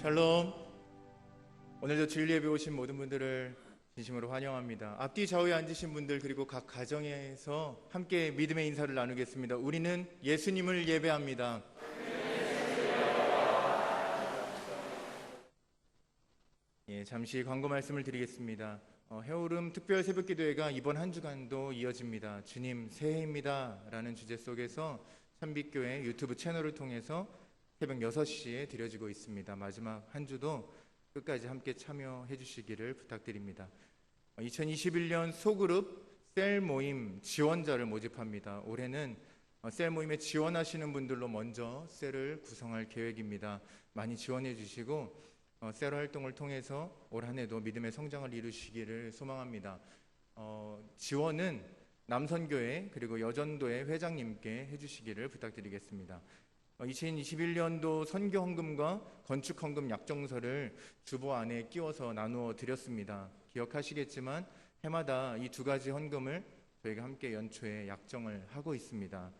샬롬. 오늘도 주일 예배 오신 모든 분들을 진심으로 환영합니다. 앞뒤 좌우에 앉으신 분들 그리고 각 가정에서 함께 믿음의 인사를 나누겠습니다. 우리는 예수님을 예배합니다. 잠시 광고 말씀을 드리겠습니다. 해오름 특별 새벽기도회가 이번 한 주간도 이어집니다. 주님 새해입니다 라는 주제 속에서 참빛교회 유튜브 채널을 통해서 새벽 6시에 드려지고 있습니다. 마지막 한 주도 끝까지 함께 참여해 주시기를 부탁드립니다. 2021년 소그룹 셀 모임 지원자를 모집합니다. 올해는 셀 모임에 지원하시는 분들로 먼저 셀을 구성할 계획입니다. 많이 지원해 주시고 셀 활동을 통해서 올 한 해도 믿음의 성장을 이루시기를 소망합니다. 지원은 남선교회 그리고 여전도회 회장님께 해주시기를 부탁드리겠습니다. 2021년도 선교헌금과 건축헌금 약정서를 주보 안에 끼워서 나누어 드렸습니다. 기억하시겠지만 해마다 이 두 가지 헌금을 저희가 함께 연초에 약정을 하고 있습니다.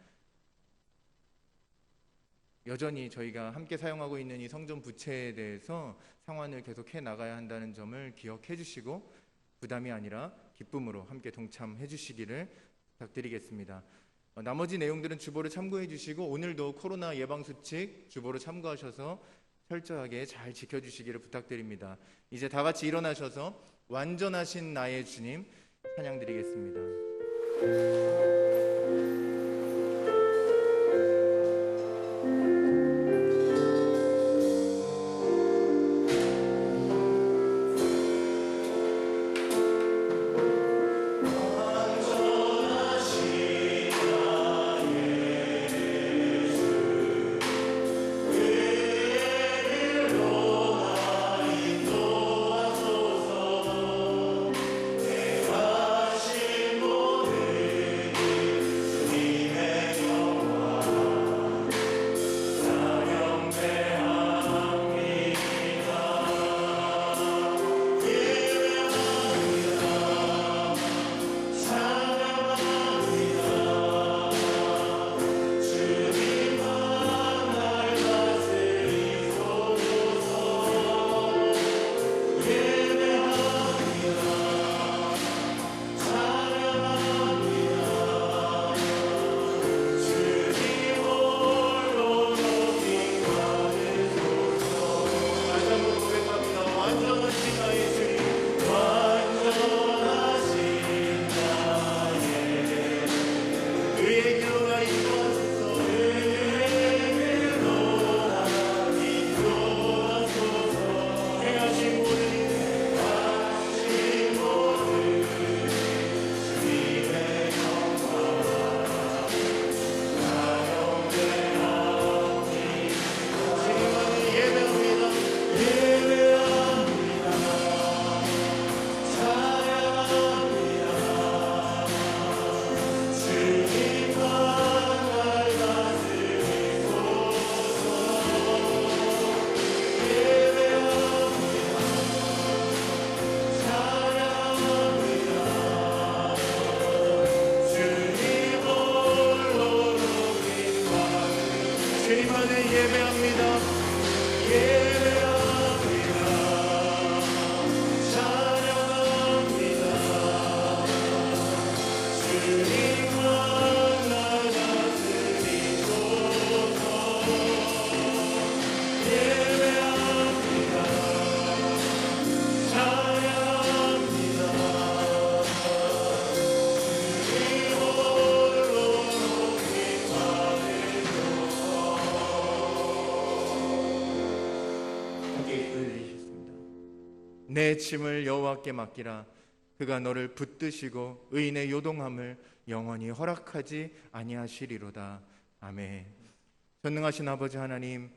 여전히 저희가 함께 사용하고 있는 이 성전 부채에 대해서 상환을 계속 해 나가야 한다는 점을 기억해 주시고 부담이 아니라 기쁨으로 함께 동참해 주시기를 부탁드리겠습니다. 나머지 내용들은 주보를 참고해 주시고 오늘도 코로나 예방수칙 주보를 참고하셔서 철저하게 잘 지켜주시기를 부탁드립니다. 이제 다 같이 일어나셔서 완전하신 나의 주님 찬양 드리겠습니다. 내 짐을 여호와께 맡기라. 그가 너를 붙드시고 의인의 요동함을 영원히 허락하지 아니하시리로다. 아멘. 전능하신 아버지 하나님,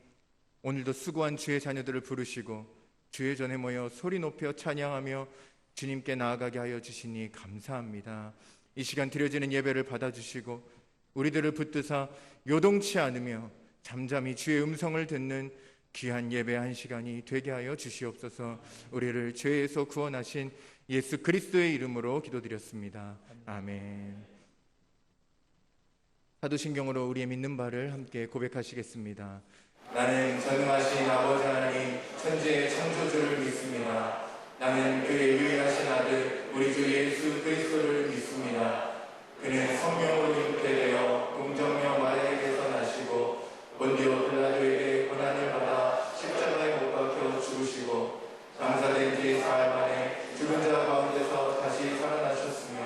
오늘도 수고한 주의 자녀들을 부르시고 주의 전에 모여 소리 높여 찬양하며 주님께 나아가게 하여 주시니 감사합니다. 이 시간 드려지는 예배를 받아주시고 우리들을 붙드사 요동치 않으며 잠잠히 주의 음성을 듣는 귀한 예배 한 시간이 되게 하여 주시옵소서. 우리를 죄에서 구원하신 예수 그리스도의 이름으로 기도드렸습니다. 아멘. 사도신경으로 우리의 믿는 바를 함께 고백하시겠습니다. 나는 전능하신 아버지 하나님 천지의 창조주를 믿습니다. 나는 그의 유일하신 아들 우리 주 예수 그리스도를 믿습니다. 그는 성령으로 잉태되어 동정녀 마리아에게서 나시고 본디오 빌라도에게 고난을 받아 십자가에 못 박혀 죽으시고 장사된 지 사흘 만에 죽은 자 가운데서 다시 살아나셨으며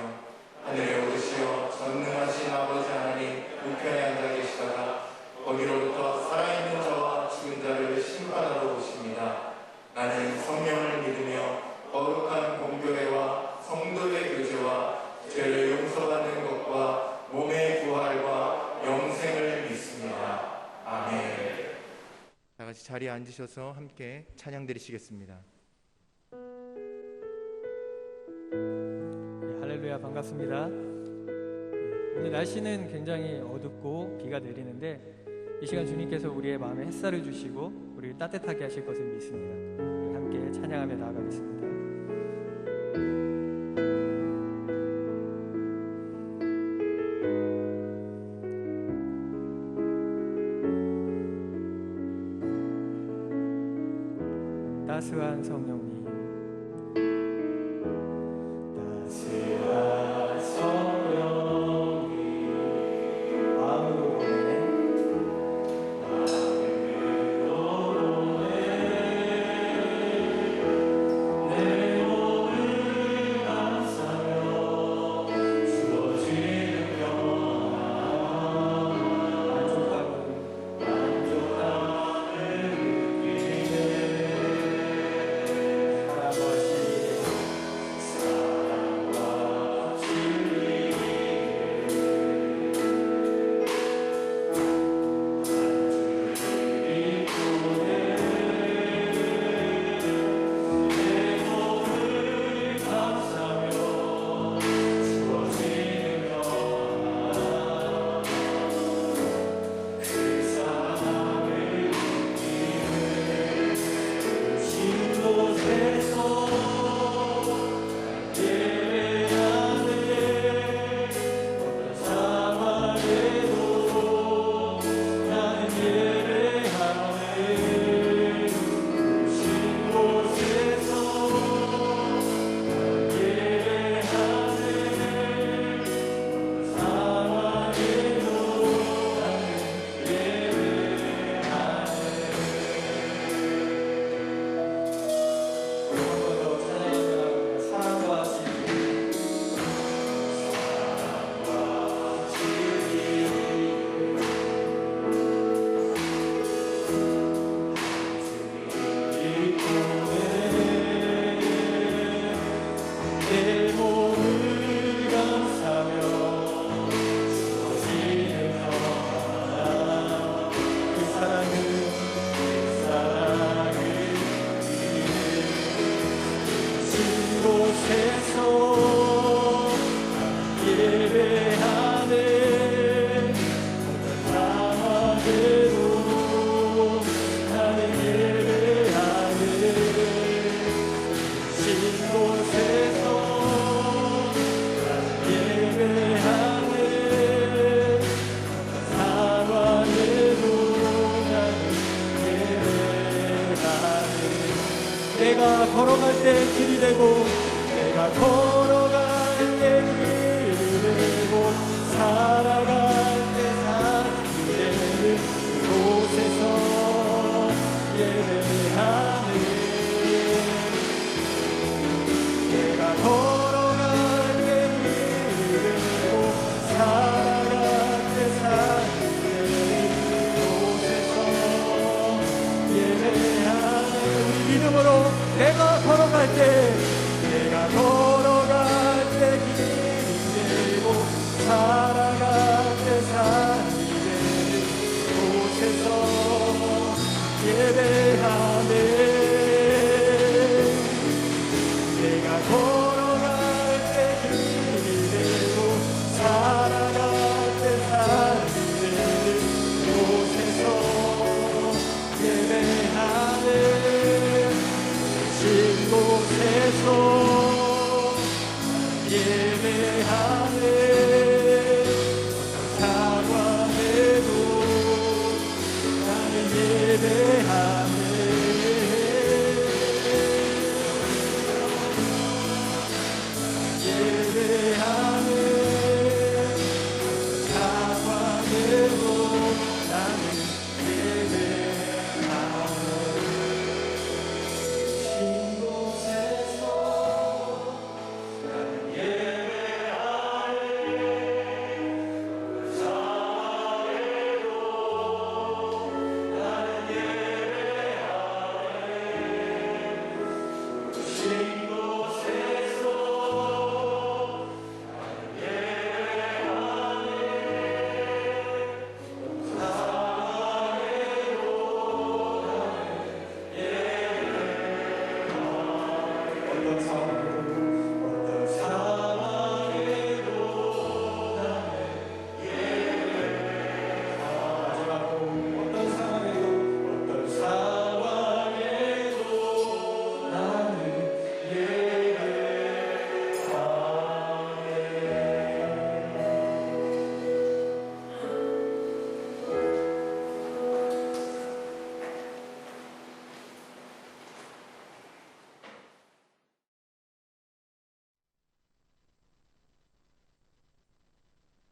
하늘에 오르시어 전능하신 아버지 하나님 우편에 앉아 계시다가 거기로부터 살아있는 자와 죽은 자를 심판하러 오십니다. 나는 성령을 믿으며 거룩한 공교회와 성도의 교제와 죄를 용서받는 것과 몸의 부활과 영생을 믿습니다. 아멘. 다 같이 자리에 앉으셔서 함께 찬양 드리시겠습니다. 네, 할렐루야, 반갑습니다. 오늘 날씨는 굉장히 어둡고 비가 내리는데 이 시간 주님께서 우리의 마음에 햇살을 주시고 우리를 따뜻하게 하실 것을 믿습니다. 우리 함께 찬양하며 나아가겠습니다. 따스한 성령님, 따스한 성령님, 마음으로 보내 내 몸을 감싸며 주어지는 평안 만족함을 느끼네. 내가 걸어갈 때 길이 되고 내가 걸어갈 때 길이 되고 살아갈 때 산이 되는 그곳에서 예배하네. 내가 걸어갈 때 길이 되고 살아갈 때 산이 되는 그곳에서 예배하네. 우리 믿음으로 내가 걸어갈 때 내가 걸어갈 때 길이 되고 살아갈 때 산이 되는 곳에서 예배하네. 내가 걸어갈 때 길이 되고 살아갈 때 산이 되는 곳에서 예배하네. 곳에서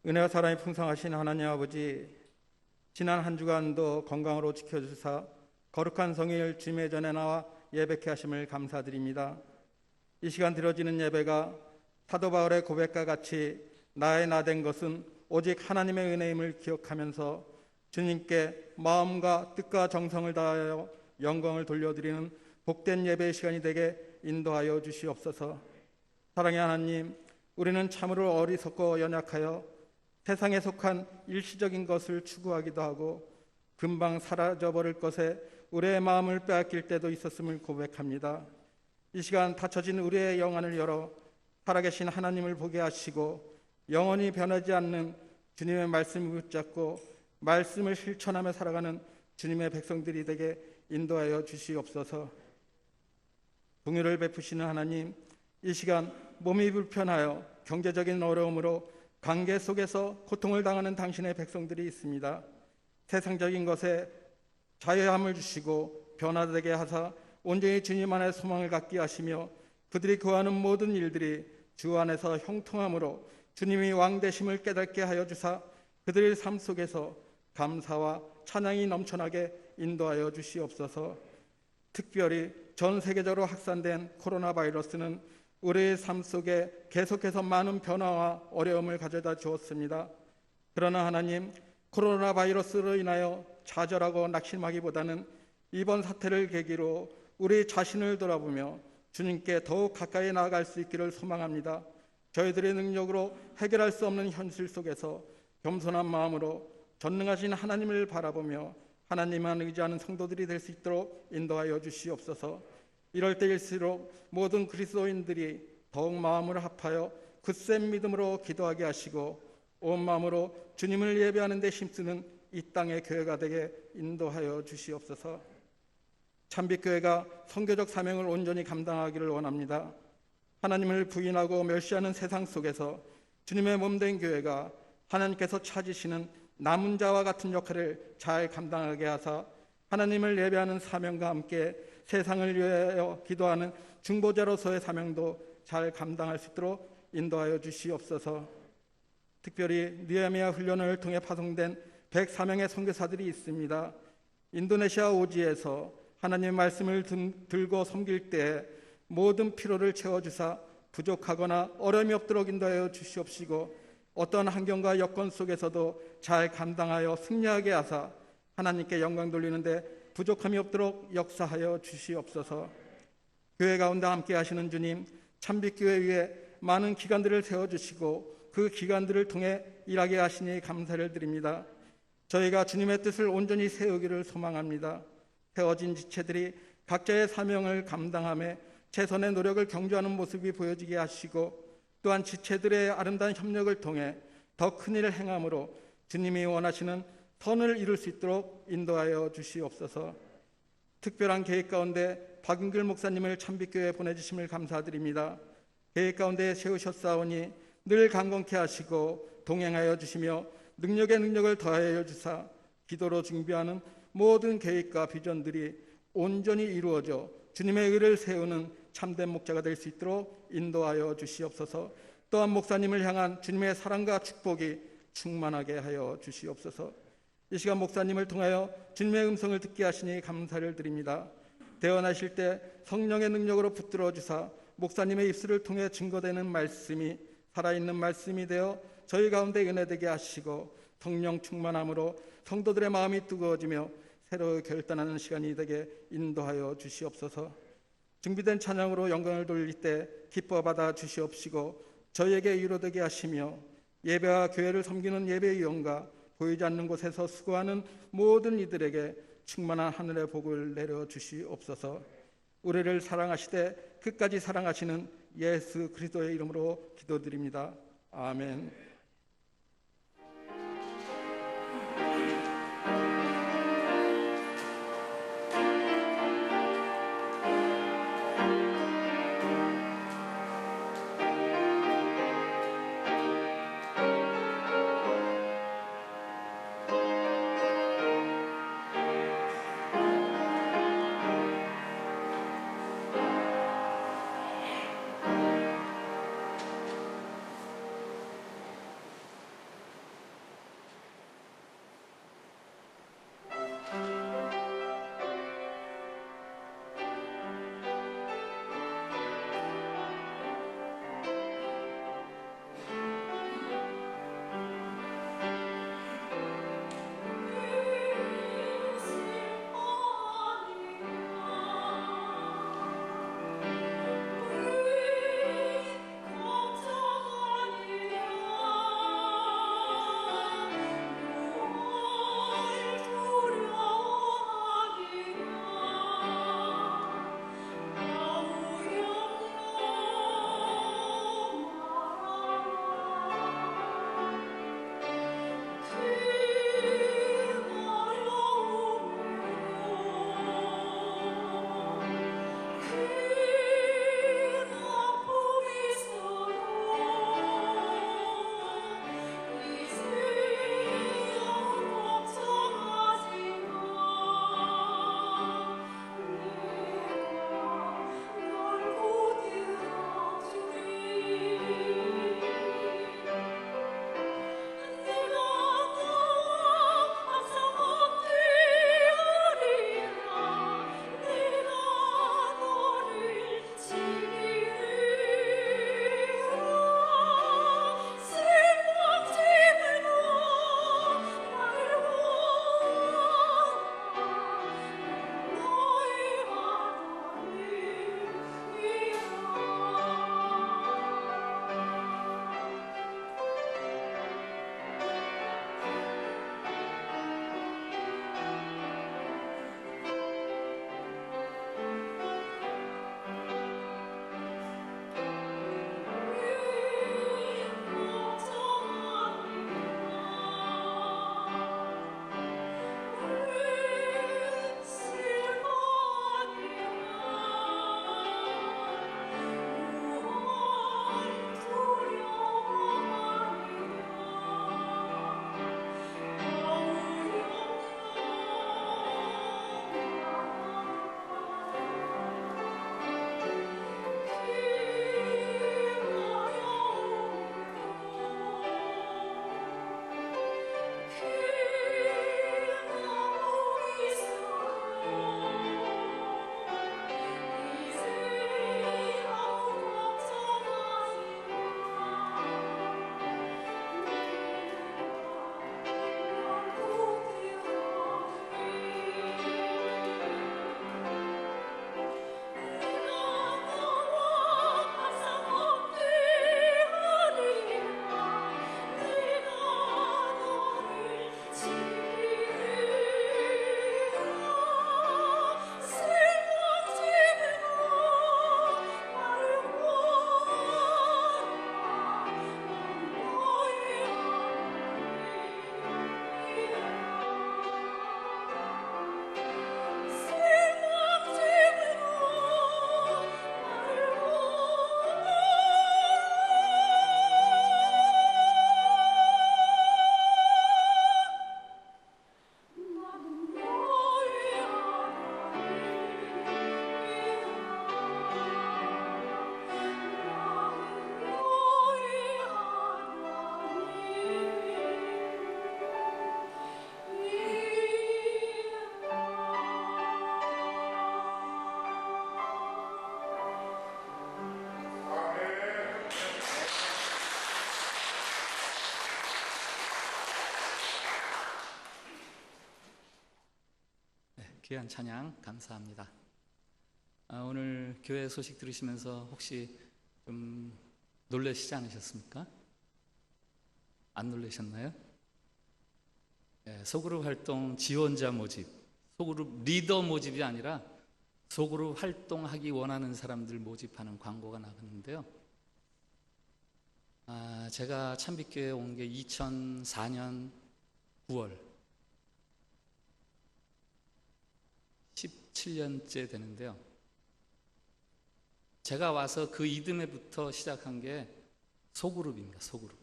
은혜와 사랑이 풍성하신 하나님 아버지, 지난 한 주간도 건강으로 지켜주사 거룩한 성일 주님의 전에 나와 예배케 하심을 감사드립니다. 이 시간 드려지는 예배가 사도 바울의 고백과 같이 나의 나 된 것은 오직 하나님의 은혜임을 기억하면서 주님께 마음과 뜻과 정성을 다하여 영광을 돌려드리는 복된 예배의 시간이 되게 인도하여 주시옵소서. 사랑의 하나님, 우리는 참으로 어리석고 연약하여 세상에 속한 일시적인 것을 추구하기도 하고 금방 사라져버릴 것에 우리의 마음을 빼앗길 때도 있었음을 고백합니다. 이 시간 닫혀진 우리의 영안을 열어 살아계신 하나님을 보게 하시고 영원히 변하지 않는 주님의 말씀을 붙잡고 말씀을 실천하며 살아가는 주님의 백성들이 되게 인도하여 주시옵소서. 긍휼을 베푸시는 하나님, 이 시간 몸이 불편하여 경제적인 어려움으로 관계 속에서 고통을 당하는 당신의 백성들이 있습니다. 세상적인 것에 자유함을 주시고 변화되게 하사 온전히 주님 안에 소망을 갖게 하시며 그들이 구하는 모든 일들이 주 안에서 형통함으로 주님이 왕 되심을 깨닫게 하여 주사 그들의 삶 속에서 감사와 찬양이 넘쳐나게 인도하여 주시옵소서. 특별히 전 세계적으로 확산된 코로나 바이러스는 우리의 삶 속에 계속해서 많은 변화와 어려움을 가져다 주었습니다. 그러나 하나님, 코로나 바이러스로 인하여 좌절하고 낙심하기보다는 이번 사태를 계기로 우리 자신을 돌아보며 주님께 더욱 가까이 나아갈 수 있기를 소망합니다. 저희들의 능력으로 해결할 수 없는 현실 속에서 겸손한 마음으로 전능하신 하나님을 바라보며 하나님만 의지하는 성도들이 될 수 있도록 인도하여 주시옵소서. 이럴 때일수록 모든 그리스도인들이 더욱 마음을 합하여 굳센 믿음으로 기도하게 하시고 온 마음으로 주님을 예배하는 데 힘쓰는 이 땅의 교회가 되게 인도하여 주시옵소서. 참빛교회가 선교적 사명을 온전히 감당하기를 원합니다. 하나님을 부인하고 멸시하는 세상 속에서 주님의 몸된 교회가 하나님께서 찾으시는 남은 자와 같은 역할을 잘 감당하게 하사 하나님을 예배하는 사명과 함께 세상을 위하여 기도하는 중보자로서의 사명도 잘 감당할 수 있도록 인도하여 주시옵소서. 특별히 느헤미야 훈련을 통해 파송된 104명의 선교사들이 있습니다. 인도네시아 오지에서 하나님의 말씀을 들고 섬길 때 모든 피로를 채워주사 부족하거나 어려움이 없도록 인도하여 주시옵시고 어떤 환경과 여건 속에서도 잘 감당하여 승리하게 하사 하나님께 영광 돌리는데 부족함이 없도록 역사하여 주시옵소서. 교회 가운데 함께 하시는 주님, 참빛교회 위에 많은 기관들을 세워주시고 그 기관들을 통해 일하게 하시니 감사를 드립니다. 저희가 주님의 뜻을 온전히 세우기를 소망합니다. 세워진 지체들이 각자의 사명을 감당하며 최선의 노력을 경주하는 모습이 보여지게 하시고 또한 지체들의 아름다운 협력을 통해 더 큰 일을 행함으로 주님이 원하시는 선을 이룰 수 있도록 인도하여 주시옵소서. 특별한 계획 가운데 박은글 목사님을 참빛교회에 보내주심을 감사드립니다. 계획 가운데 세우셨사오니 늘 강건케 하시고 동행하여 주시며 능력에 능력을 더하여 주사 기도로 준비하는 모든 계획과 비전들이 온전히 이루어져 주님의 의를 세우는 참된 목자가 될 수 있도록 인도하여 주시옵소서. 또한 목사님을 향한 주님의 사랑과 축복이 충만하게 하여 주시옵소서. 이 시간 목사님을 통하여 주님의 음성을 듣게 하시니 감사를 드립니다. 대언하실 때 성령의 능력으로 붙들어 주사 목사님의 입술을 통해 증거되는 말씀이 살아있는 말씀이 되어 저희 가운데 은혜되게 하시고 성령 충만함으로 성도들의 마음이 뜨거워지며 새로 결단하는 시간이 되게 인도하여 주시옵소서. 준비된 찬양으로 영광을 돌릴 때 기뻐 받아 주시옵시고 저희에게 위로되게 하시며 예배와 교회를 섬기는 예배위원과 보이지 않는 곳에서 수고하는 모든 이들에게 충만한 하늘의 복을 내려 주시옵소서. 우리를 사랑하시되 끝까지 사랑하시는 예수 그리스도의 이름으로 기도드립니다. 아멘. 귀한 찬양 감사합니다. 오늘 교회 소식 들으시면서 혹시 좀 놀라시지 않으셨습니까? 안 놀라셨나요? 소그룹 활동 지원자 모집, 소그룹 리더 모집이 아니라 소그룹 활동하기 원하는 사람들 모집하는 광고가 나갔는데요. 제가 참빛교회에 온 게 2004년 9월 17년째 되는데요. 제가 와서 그 이듬해부터 시작한 게 소그룹입니다. 소그룹.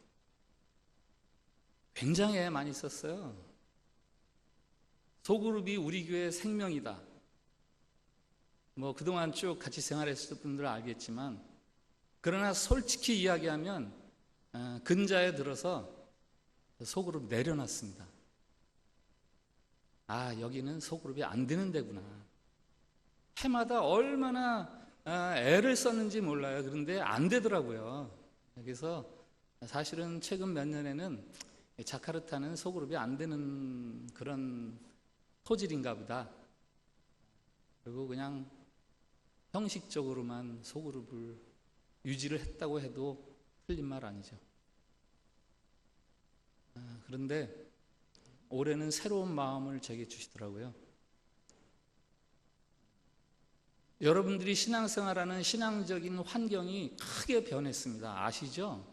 굉장히 많이 썼어요. 소그룹이 우리 교회의 생명이다. 뭐 그동안 쭉 같이 생활했을 분들은 알겠지만, 그러나 솔직히 이야기하면 근자에 들어서 소그룹 내려놨습니다. 여기는 소그룹이 안 되는 데구나. 해마다 얼마나 애를 썼는지 몰라요. 그런데 안 되더라고요. 그래서 사실은 최근 몇 년에는 자카르타는 소그룹이 안 되는 그런 토질인가 보다. 그리고 그냥 형식적으로만 소그룹을 유지를 했다고 해도 틀린 말 아니죠. 그런데 올해는 새로운 마음을 제게 주시더라고요. 여러분들이 신앙생활하는 신앙적인 환경이 크게 변했습니다. 아시죠?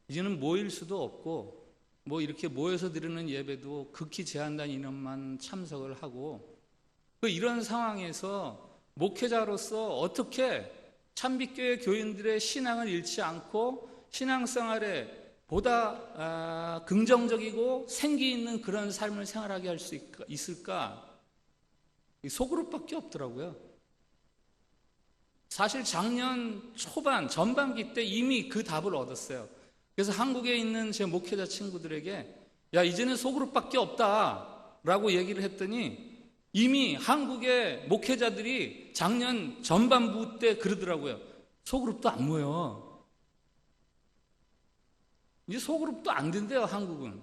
이제는 모일 수도 없고, 뭐 이렇게 모여서 드리는 예배도 극히 제한된 인원만 참석을 하고, 이런 상황에서 목회자로서 어떻게 참빛교회 교인들의 신앙을 잃지 않고 신앙생활에 보다 긍정적이고 생기 있는 그런 삶을 생활하게 할 수 있을까? 소그룹밖에 없더라고요. 사실 작년 초반, 전반기 때 이미 그 답을 얻었어요. 그래서 한국에 있는 제 목회자 친구들에게 야, 이제는 소그룹밖에 없다 라고 얘기를 했더니 이미 한국의 목회자들이 작년 전반부 때 그러더라고요. 소그룹도 안 모여. 이제 소그룹도 안 된대요, 한국은.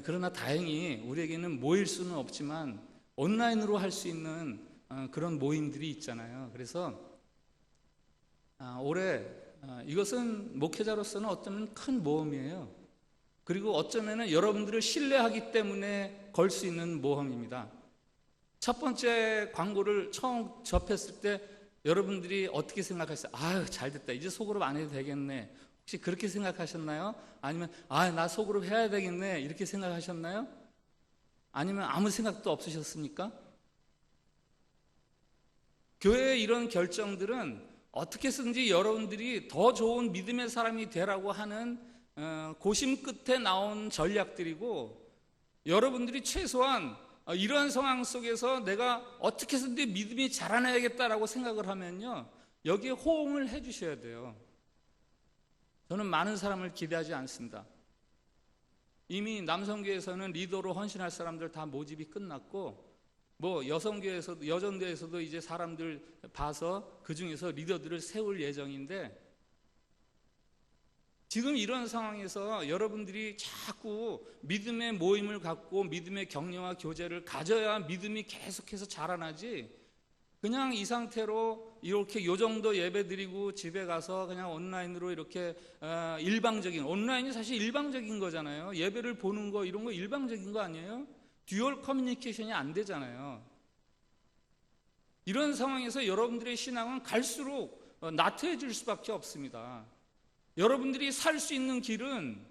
그러나 다행히 우리에게는 모일 수는 없지만 온라인으로 할 수 있는 그런 모임들이 있잖아요. 그래서 올해 이것은 목회자로서는 어쩌면 큰 모험이에요. 그리고 어쩌면 여러분들을 신뢰하기 때문에 걸 수 있는 모험입니다. 첫 번째 광고를 처음 접했을 때 여러분들이 어떻게 생각하셨어요? 잘됐다. 이제 소그룹 안 해도 되겠네. 혹시 그렇게 생각하셨나요? 아니면 나 소그룹 해야 되겠네 이렇게 생각하셨나요? 아니면 아무 생각도 없으셨습니까? 교회의 이런 결정들은 어떻게 해서든지 여러분들이 더 좋은 믿음의 사람이 되라고 하는 고심 끝에 나온 전략들이고, 여러분들이 최소한 이러한 상황 속에서 내가 어떻게 해서든지 믿음이 자라나야겠다라고 생각을 하면요, 여기에 호응을 해 주셔야 돼요. 저는 많은 사람을 기대하지 않습니다. 이미 남성교회에서는 리더로 헌신할 사람들 다 모집이 끝났고, 뭐 여성교회에서도, 여전교회에서도 이제 사람들 봐서 그 중에서 리더들을 세울 예정인데, 지금 이런 상황에서 여러분들이 자꾸 믿음의 모임을 갖고 믿음의 격려와 교제를 가져야 믿음이 계속해서 자라나지, 그냥 이 상태로 이렇게 요 정도 예배 드리고 집에 가서 그냥 온라인으로 이렇게 일방적인, 온라인이 사실 일방적인 거잖아요. 예배를 보는 거 이런 거 일방적인 거 아니에요? 듀얼 커뮤니케이션이 안 되잖아요. 이런 상황에서 여러분들의 신앙은 갈수록 나태해질 수밖에 없습니다. 여러분들이 살 수 있는 길은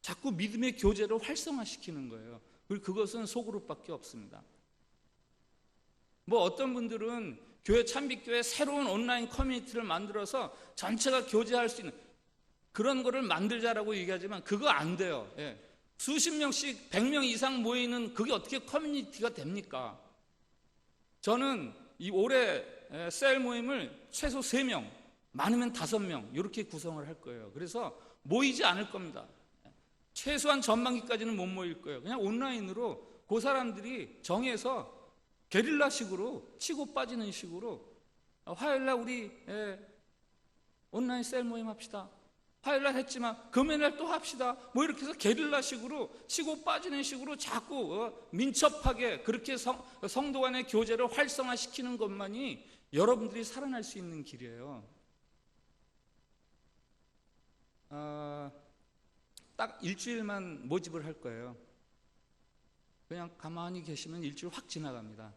자꾸 믿음의 교제를 활성화시키는 거예요. 그리고 그것은 소그룹밖에 없습니다. 뭐 어떤 분들은 교회 참빛교회 새로운 온라인 커뮤니티를 만들어서 전체가 교제할 수 있는 그런 거를 만들자라고 얘기하지만 그거 안 돼요. 수십 명씩 100명 이상 모이는 그게 어떻게 커뮤니티가 됩니까? 저는 이 올해 셀 모임을 최소 3명, 많으면 5명 이렇게 구성을 할 거예요. 그래서 모이지 않을 겁니다. 최소한 전반기까지는 못 모일 거예요. 그냥 온라인으로 그 사람들이 정해서 게릴라식으로 치고 빠지는 식으로 화요일날 우리 온라인 셀 모임 합시다. 화요일날 했지만 금요일날 또 합시다. 뭐 이렇게 해서 게릴라식으로 치고 빠지는 식으로 자꾸 민첩하게 그렇게 성도 간의 교제를 활성화시키는 것만이 여러분들이 살아날 수 있는 길이에요. 딱 일주일만 모집을 할 거예요. 그냥 가만히 계시면 일주일 확 지나갑니다.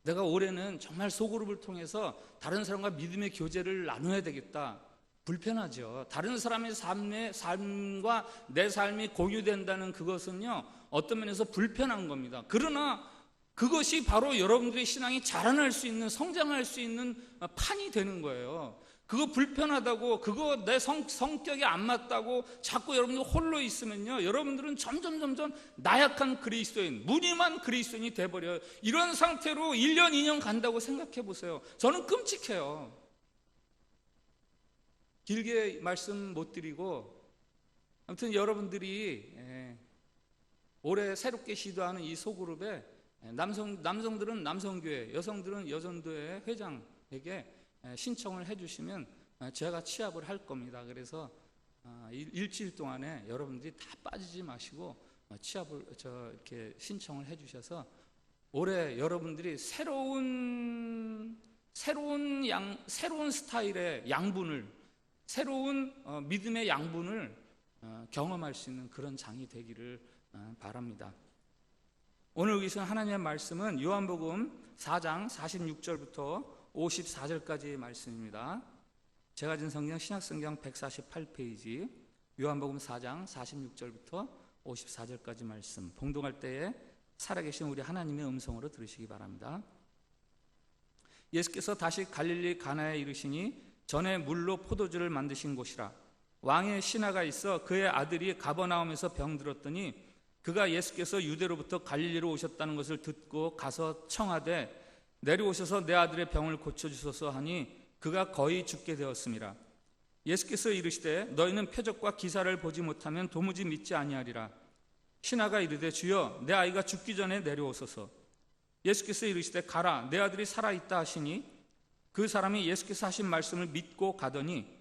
내가 올해는 정말 소그룹을 통해서 다른 사람과 믿음의 교제를 나눠야 되겠다. 불편하죠. 다른 사람의 삶과 내 삶이 공유된다는 그것은요, 어떤 면에서 불편한 겁니다. 그러나 그것이 바로 여러분들의 신앙이 자라날 수 있는, 성장할 수 있는 판이 되는 거예요. 그거 불편하다고, 그거 내 성격에 안 맞다고 자꾸 여러분들 홀로 있으면요, 여러분들은 점점 나약한 그리스도인, 무늬만 그리스도인이 돼버려요. 이런 상태로 1년, 2년 간다고 생각해 보세요. 저는 끔찍해요. 길게 말씀 못 드리고, 아무튼 여러분들이 올해 새롭게 시도하는 이 소그룹에 남성들은 남성교회, 여성들은 여전도회 회장에게 신청을 해주시면 제가 취합을 할 겁니다. 그래서 일주일 동안에 여러분들이 다 빠지지 마시고 취합을 이렇게 신청을 해주셔서 올해 여러분들이 새로운 스타일의 양분을, 새로운 믿음의 양분을 경험할 수 있는 그런 장이 되기를 바랍니다. 오늘 여기서 하나님의 말씀은 요한복음 4장 46절부터 54절까지의 말씀입니다. 제가 진 성경 신약성경 148페이지 요한복음 4장 46절부터 54절까지 말씀, 봉독할 때에 살아계신 우리 하나님의 음성으로 들으시기 바랍니다. 예수께서 다시 갈릴리 가나에 이르시니 전에 물로 포도주를 만드신 곳이라. 왕의 신하가 있어 그의 아들이 가버나움에서 병들었더니 그가 예수께서 유대로부터 갈릴리로 오셨다는 것을 듣고 가서 청하되 내려오셔서 내 아들의 병을 고쳐주소서 하니 그가 거의 죽게 되었습니다. 예수께서 이르시되 너희는 표적과 기사를 보지 못하면 도무지 믿지 아니하리라. 신하가 이르되 주여 내 아이가 죽기 전에 내려오소서. 예수께서 이르시되 가라 내 아들이 살아있다 하시니 그 사람이 예수께서 하신 말씀을 믿고 가더니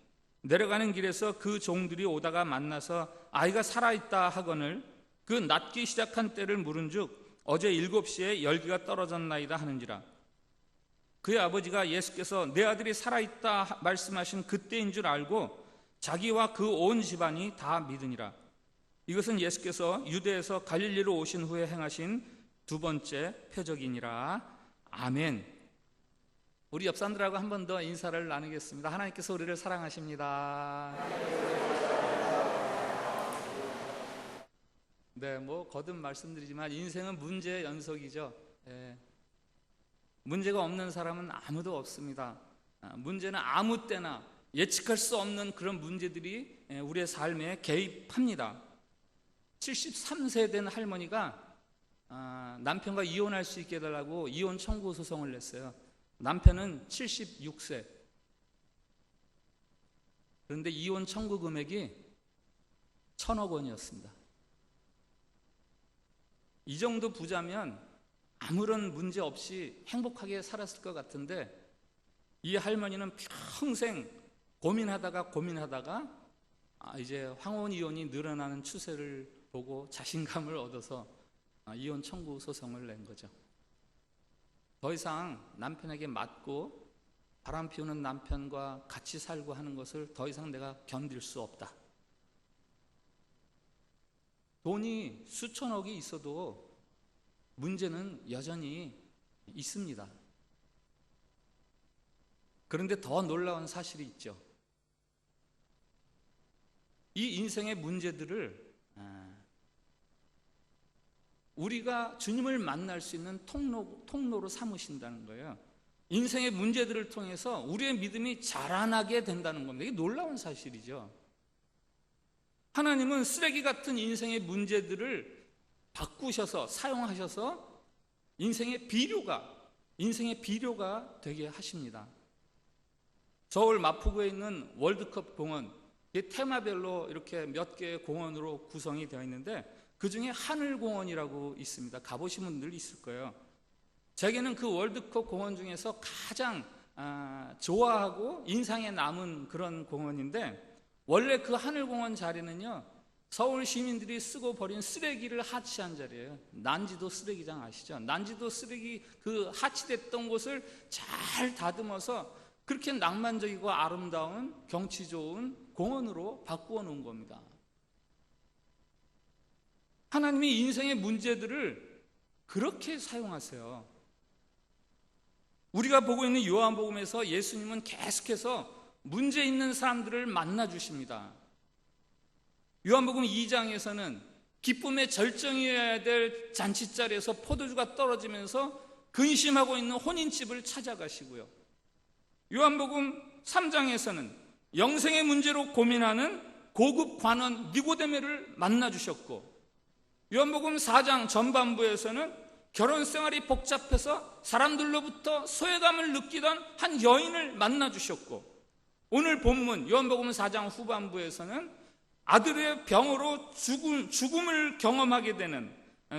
내려가는 길에서 그 종들이 오다가 만나서 아이가 살아있다 하거늘 그 낫기 시작한 때를 물은즉 어제 7시에 열기가 떨어졌나이다 하는지라. 그의 아버지가 예수께서 내 아들이 살아있다 말씀하신 그때인 줄 알고 자기와 그 온 집안이 다 믿으니라. 이것은 예수께서 유대에서 갈릴리로 오신 후에 행하신 두 번째 표적이니라. 아멘. 우리 옆 사람들하고 한 번 더 인사를 나누겠습니다. 하나님께서 우리를 사랑하십니다. 네, 뭐 거듭 말씀드리지만 인생은 문제의 연속이죠. 문제가 없는 사람은 아무도 없습니다. 문제는 아무 때나 예측할 수 없는 그런 문제들이 우리의 삶에 개입합니다. 73세 된 할머니가 남편과 이혼할 수 있게 해달라고 이혼 청구 소송을 냈어요. 남편은 76세. 그런데 이혼 청구 금액이 1,000억 원이었습니다. 이 정도 부자면 아무런 문제 없이 행복하게 살았을 것 같은데 이 할머니는 평생 고민하다가 이제 황혼 이혼이 늘어나는 추세를 보고 자신감을 얻어서 이혼 청구 소송을 낸 거죠. 더 이상 남편에게 맞고 바람 피우는 남편과 같이 살고 하는 것을 더 이상 내가 견딜 수 없다. 돈이 수천억이 있어도 문제는 여전히 있습니다. 그런데 더 놀라운 사실이 있죠. 이 인생의 문제들을 우리가 주님을 만날 수 있는 통로로 삼으신다는 거예요. 인생의 문제들을 통해서 우리의 믿음이 자라나게 된다는 겁니다. 이게 놀라운 사실이죠. 하나님은 쓰레기 같은 인생의 문제들을 바꾸셔서 사용하셔서 인생의 비료가 되게 하십니다. 서울 마포구에 있는 월드컵 공원, 테마별로 이렇게 몇 개의 공원으로 구성이 되어 있는데 그 중에 하늘공원이라고 있습니다. 가보신 분들 있을 거예요. 제게는 그 월드컵 공원 중에서 가장 좋아하고 인상에 남은 그런 공원인데, 원래 그 하늘공원 자리는요, 서울 시민들이 쓰고 버린 쓰레기를 하치한 자리예요. 난지도 쓰레기장 아시죠? 난지도 쓰레기 그 하치됐던 곳을 잘 다듬어서 그렇게 낭만적이고 아름다운 경치 좋은 공원으로 바꾸어 놓은 겁니다. 하나님이 인생의 문제들을 그렇게 사용하세요. 우리가 보고 있는 요한복음에서 예수님은 계속해서 문제 있는 사람들을 만나 주십니다. 요한복음 2장에서는 기쁨의 절정이어야 될 잔치자리에서 포도주가 떨어지면서 근심하고 있는 혼인집을 찾아가시고요. 요한복음 3장에서는 영생의 문제로 고민하는 고급 관원 니고데메를 만나 주셨고, 요한복음 4장 전반부에서는 결혼 생활이 복잡해서 사람들로부터 소외감을 느끼던 한 여인을 만나 주셨고, 오늘 본문 요한복음 4장 후반부에서는 아들의 병으로 죽음을 경험하게 되는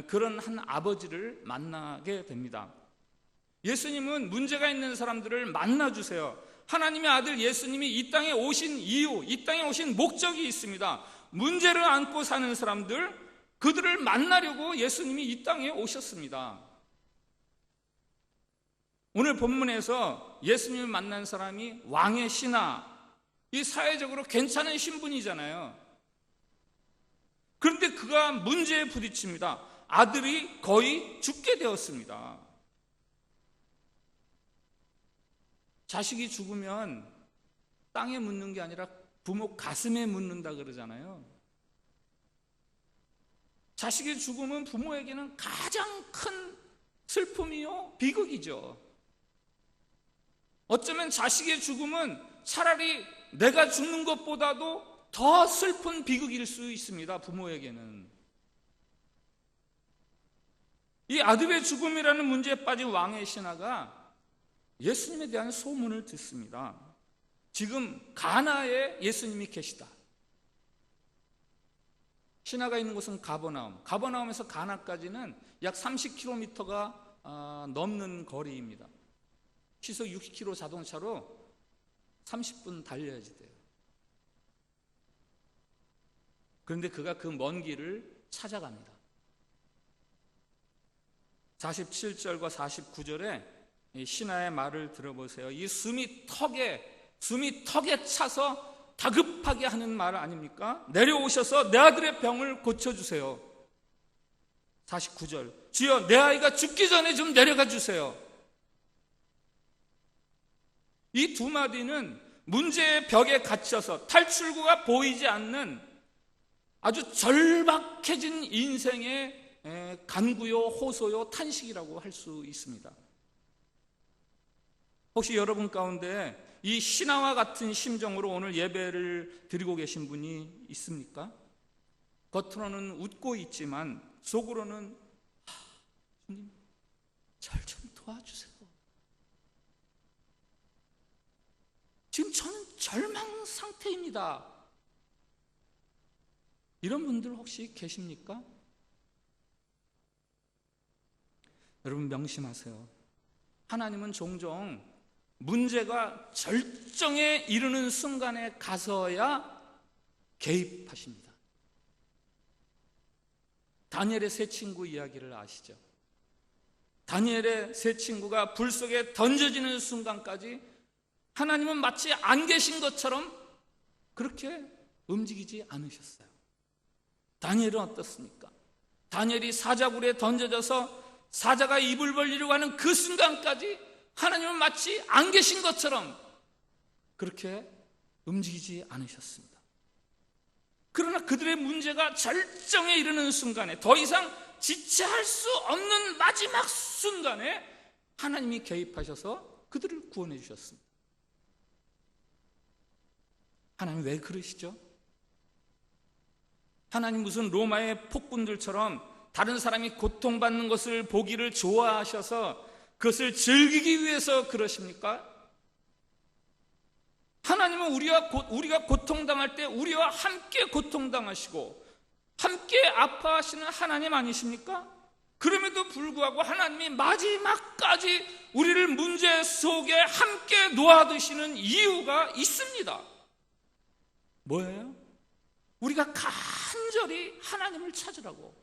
그런 한 아버지를 만나게 됩니다. 예수님은 문제가 있는 사람들을 만나주세요. 하나님의 아들 예수님이 이 땅에 오신 이유, 이 땅에 오신 목적이 있습니다. 문제를 안고 사는 사람들, 그들을 만나려고 예수님이 이 땅에 오셨습니다. 오늘 본문에서 예수님을 만난 사람이 왕의 신하, 이 사회적으로 괜찮은 신분이잖아요. 그런데 그가 문제에 부딪힙니다. 아들이 거의 죽게 되었습니다. 자식이 죽으면 땅에 묻는 게 아니라 부모 가슴에 묻는다 그러잖아요. 자식의 죽음은 부모에게는 가장 큰 슬픔이요, 비극이죠. 어쩌면 자식의 죽음은 차라리 내가 죽는 것보다도 더 슬픈 비극일 수 있습니다. 부모에게는. 이 아들의 죽음이라는 문제에 빠진 왕의 신하가 예수님에 대한 소문을 듣습니다. 지금 가나에 예수님이 계시다. 신하가 있는 곳은 가버나움. 가버나움에서 가나까지는 약 30km가 넘는 거리입니다. 시속 60km 자동차로 30분 달려야지 돼요. 그런데 그가 그 먼 길을 찾아갑니다. 47절과 49절에 신하의 말을 들어보세요. 이 숨이 턱에 차서 다급하게 하는 말 아닙니까? 내려오셔서 내 아들의 병을 고쳐주세요. 49절, 주여 내 아이가 죽기 전에 좀 내려가 주세요. 이 두 마디는 문제의 벽에 갇혀서 탈출구가 보이지 않는 아주 절박해진 인생의 간구요, 호소요, 탄식이라고 할 수 있습니다. 혹시 여러분 가운데 이 신하와 같은 심정으로 오늘 예배를 드리고 계신 분이 있습니까? 겉으로는 웃고 있지만 속으로는 주님, 절 좀 도와주세요. 지금 저는 절망 상태입니다. 이런 분들 혹시 계십니까? 여러분 명심하세요. 하나님은 종종 문제가 절정에 이르는 순간에 가서야 개입하십니다. 다니엘의 세 친구 이야기를 아시죠? 다니엘의 세 친구가 불 속에 던져지는 순간까지 하나님은 마치 안 계신 것처럼 그렇게 움직이지 않으셨어요. 다니엘은 어떻습니까? 다니엘이 사자굴에 던져져서 사자가 입을 벌리려고 하는 그 순간까지 하나님은 마치 안 계신 것처럼 그렇게 움직이지 않으셨습니다. 그러나 그들의 문제가 절정에 이르는 순간에, 더 이상 지체할 수 없는 마지막 순간에 하나님이 개입하셔서 그들을 구원해 주셨습니다. 하나님 왜 그러시죠? 하나님 무슨 로마의 폭군들처럼 다른 사람이 고통받는 것을 보기를 좋아하셔서 그것을 즐기기 위해서 그러십니까? 하나님은 우리가 고통당할 때 우리와 함께 고통당하시고 함께 아파하시는 하나님 아니십니까? 그럼에도 불구하고 하나님이 마지막까지 우리를 문제 속에 함께 놓아두시는 이유가 있습니다. 뭐예요? 우리가 간절히 하나님을 찾으라고.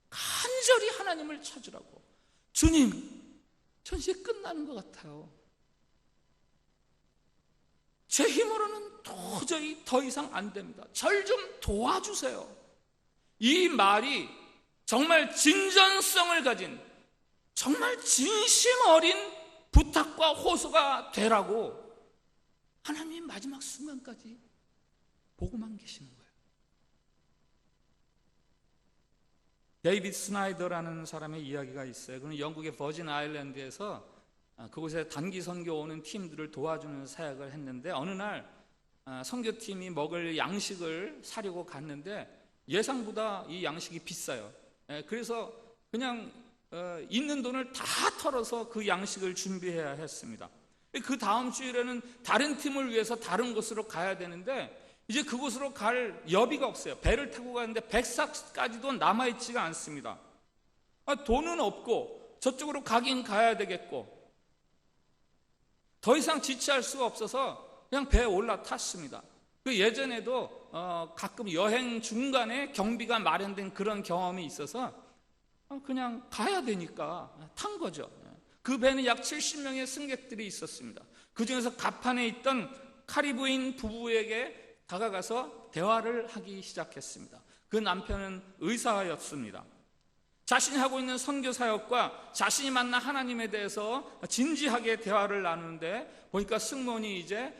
간절히 하나님을 찾으라고. 주님, 전 이제 끝나는 것 같아요. 제 힘으로는 도저히 더 이상 안 됩니다. 절 좀 도와주세요. 이 말이 정말 진전성을 가진, 정말 진심 어린 부탁과 호소가 되라고 하나님이 마지막 순간까지 보고만 계시는 거예요. 데이비드 스나이더라는 사람의 이야기가 있어요. 그는 영국의 버진 아일랜드에서 그곳에 단기 선교 오는 팀들을 도와주는 사역을 했는데, 어느 날 선교팀이 먹을 양식을 사려고 갔는데 예상보다 이 양식이 비싸요. 그래서 그냥 있는 돈을 다 털어서 그 양식을 준비해야 했습니다. 그 다음 주일에는 다른 팀을 위해서 다른 곳으로 가야 되는데 이제 그곳으로 갈 여비가 없어요. 배를 타고 가는데 백삭까지도 남아있지가 않습니다. 돈은 없고 저쪽으로 가긴 가야 되겠고 더 이상 지체할 수가 없어서 그냥 배에 올라탔습니다. 그 예전에도 가끔 여행 중간에 경비가 마련된 그런 경험이 있어서 그냥 가야 되니까 탄 거죠. 그 배는 약 70명의 승객들이 있었습니다. 그 중에서 갑판에 있던 카리브인 부부에게 다가가서 대화를 하기 시작했습니다. 그 남편은 의사였습니다. 자신이 하고 있는 선교 사역과 자신이 만난 하나님에 대해서 진지하게 대화를 나누는데 보니까 승무원이 이제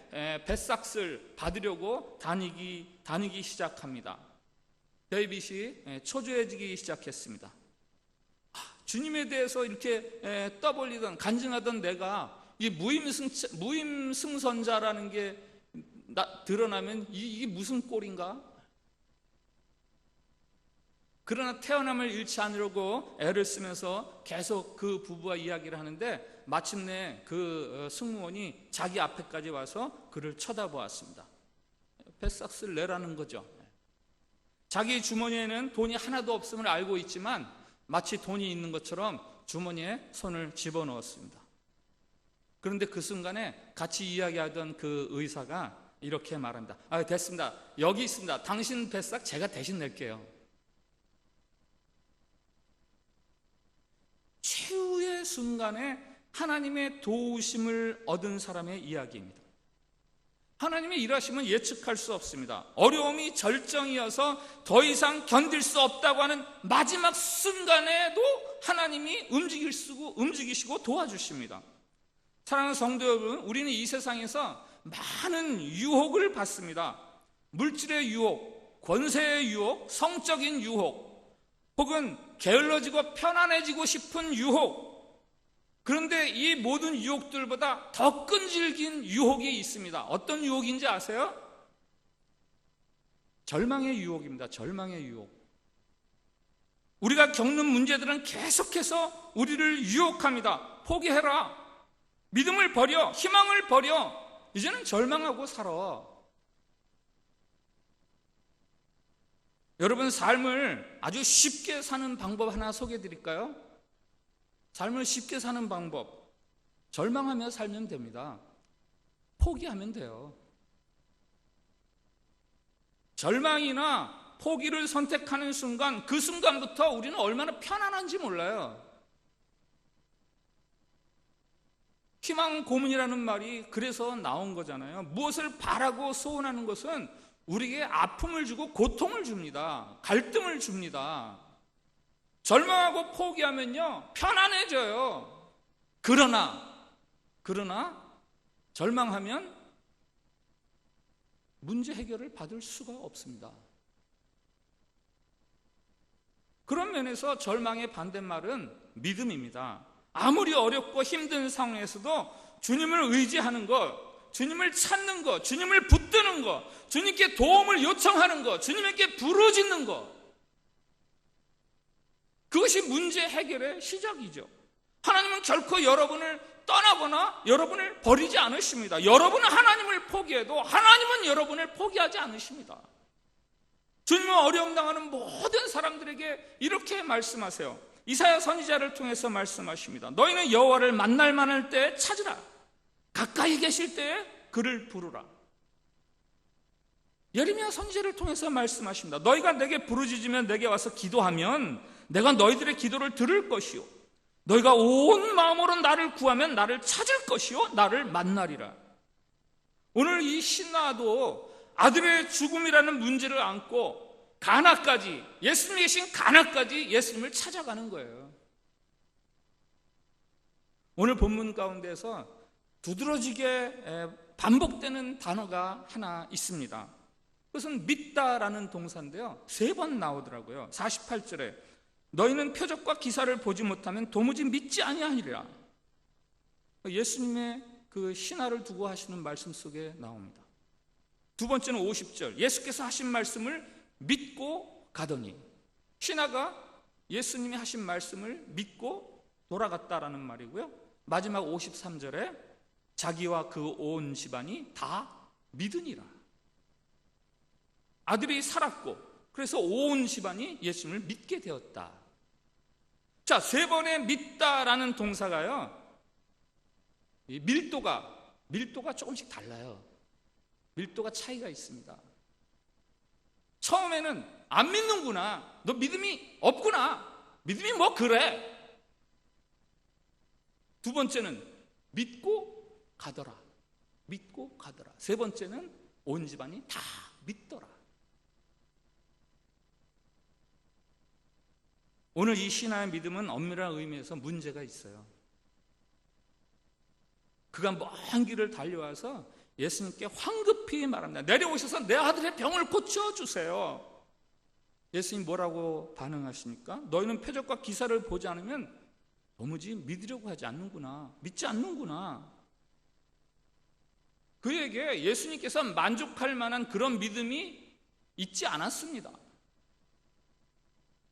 뱃삭을 받으려고 다니기 시작합니다. 데이빗이 초조해지기 시작했습니다. 주님에 대해서 이렇게 떠벌리던 간증하던 내가 이 무임승선자라는 게 드러나면 이게 무슨 꼴인가? 그러나 태어남을 잃지 않으려고 애를 쓰면서 계속 그 부부와 이야기를 하는데 마침내 그 승무원이 자기 앞에까지 와서 그를 쳐다보았습니다. 뱃삭을 내라는 거죠. 자기 주머니에는 돈이 하나도 없음을 알고 있지만 마치 돈이 있는 것처럼 주머니에 손을 집어넣었습니다. 그런데 그 순간에 같이 이야기하던 그 의사가 이렇게 말합니다. 됐습니다. 여기 있습니다. 당신 뱃삭 제가 대신 낼게요. 최후의 순간에 하나님의 도우심을 얻은 사람의 이야기입니다. 하나님의 일하심은 예측할 수 없습니다. 어려움이 절정이어서 더 이상 견딜 수 없다고 하는 마지막 순간에도 하나님이 움직이시고 도와주십니다. 사랑하는 성도 여러분, 우리는 이 세상에서 많은 유혹을 받습니다. 물질의 유혹, 권세의 유혹, 성적인 유혹, 혹은 게을러지고 편안해지고 싶은 유혹. 그런데 이 모든 유혹들보다 더 끈질긴 유혹이 있습니다. 어떤 유혹인지 아세요? 절망의 유혹입니다. 절망의 유혹. 우리가 겪는 문제들은 계속해서 우리를 유혹합니다. 포기해라. 믿음을 버려. 희망을 버려. 이제는 절망하고 살아. 여러분, 삶을 아주 쉽게 사는 방법 하나 소개해 드릴까요? 삶을 쉽게 사는 방법. 절망하며 살면 됩니다. 포기하면 돼요. 절망이나 포기를 선택하는 순간, 그 순간부터 우리는 얼마나 편안한지 몰라요. 희망 고문이라는 말이 그래서 나온 거잖아요. 무엇을 바라고 소원하는 것은 우리에게 아픔을 주고 고통을 줍니다. 갈등을 줍니다. 절망하고 포기하면요, 편안해져요. 그러나 절망하면 문제 해결을 받을 수가 없습니다. 그런 면에서 절망의 반대말은 믿음입니다. 아무리 어렵고 힘든 상황에서도 주님을 의지하는 것, 주님을 찾는 것, 주님을 붙드는 것, 주님께 도움을 요청하는 것, 주님에게 부르짖는 것, 그것이 문제 해결의 시작이죠. 하나님은 결코 여러분을 떠나거나 여러분을 버리지 않으십니다. 여러분은 하나님을 포기해도 하나님은 여러분을 포기하지 않으십니다. 주님은 어려움 당하는 모든 사람들에게 이렇게 말씀하세요. 이사야 선지자를 통해서 말씀하십니다. 너희는 여호와를 만날 만할 때 찾으라. 가까이 계실 때에 그를 부르라. 예레미야 선지자를 통해서 말씀하십니다. 너희가 내게 부르짖으면 내게 와서 기도하면 내가 너희들의 기도를 들을 것이요 너희가 온 마음으로 나를 구하면 나를 찾을 것이요 나를 만나리라. 오늘 이 신하도 아들의 죽음이라는 문제를 안고 가나까지, 예수님이 계신 가나까지 예수님을 찾아가는 거예요. 오늘 본문 가운데서 두드러지게 반복되는 단어가 하나 있습니다. 그것은 믿다라는 동사인데요, 3번 나오더라고요. 48절에 너희는 표적과 기사를 보지 못하면 도무지 믿지 아니하리라. 예수님의 그 신하를 두고 하시는 말씀 속에 나옵니다. 두 번째는 50절, 예수께서 하신 말씀을 믿고 가더니, 신하가 예수님이 하신 말씀을 믿고 돌아갔다라는 말이고요. 마지막 53절에 자기와 그 온 집안이 다 믿으니라. 아들이 살았고 그래서 온 집안이 예수님을 믿게 되었다. 자, 3번의 믿다라는 동사가요, 이 밀도가 조금씩 달라요. 밀도가 차이가 있습니다. 처음에는 안 믿는구나, 너 믿음이 없구나, 믿음이 뭐 그래. 두 번째는 믿고 가더라, 믿고 가더라. 3번째는 온 집안이 다 믿더라. 오늘 이 신하의 믿음은 엄밀한 의미에서 문제가 있어요. 그가 먼 길을 달려와서 예수님께 황급히 말합니다. 내려오셔서 내 아들의 병을 고쳐주세요. 예수님 뭐라고 반응하십니까? 너희는 표적과 기사를 보지 않으면 도무지 믿으려고 하지 않는구나, 믿지 않는구나. 그에게 예수님께서 만족할 만한 그런 믿음이 있지 않았습니다.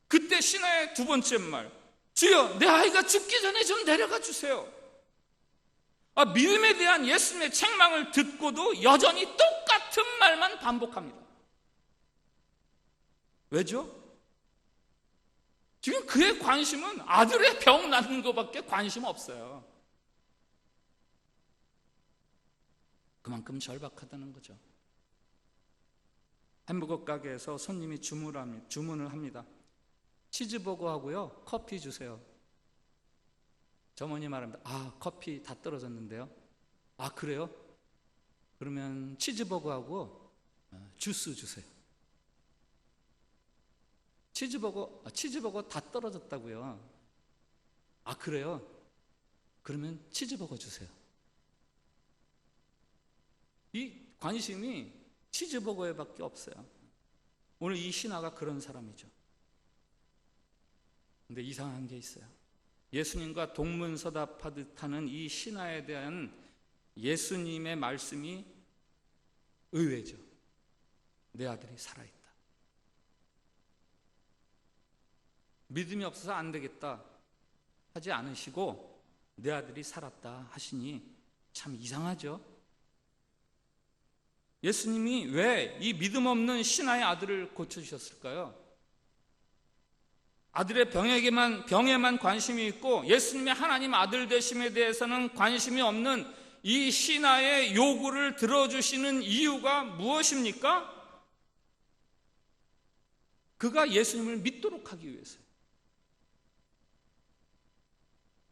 그때 신하의 두 번째 말, 주여 내 아이가 죽기 전에 좀 데려가 주세요. 믿음에 대한 예수님의 책망을 듣고도 여전히 똑같은 말만 반복합니다. 왜죠? 지금 그의 관심은 아들의 병 낫는 것밖에 관심 없어요. 그만큼 절박하다는 거죠. 햄버거 가게에서 손님이 주문을 합니다. 치즈버거하고요, 커피 주세요. 점원이 말합니다. 커피 다 떨어졌는데요. 그래요? 그러면 치즈버거하고 주스 주세요. 치즈버거 다 떨어졌다고요. 그래요? 그러면 치즈버거 주세요. 이 관심이 치즈버거에 밖에 없어요. 오늘 이 신하가 그런 사람이죠. 근데 이상한 게 있어요. 예수님과 동문서답하듯 하는 이 신하에 대한 예수님의 말씀이 의외죠. 내 아들이 살아있다. 믿음이 없어서 안 되겠다 하지 않으시고 내 아들이 살았다 하시니 참 이상하죠. 예수님이 왜 이 믿음 없는 신하의 아들을 고쳐주셨을까요? 아들의 병에만 관심이 있고 예수님의 하나님 아들 되심에 대해서는 관심이 없는 이 신하의 요구를 들어주시는 이유가 무엇입니까? 그가 예수님을 믿도록 하기 위해서요.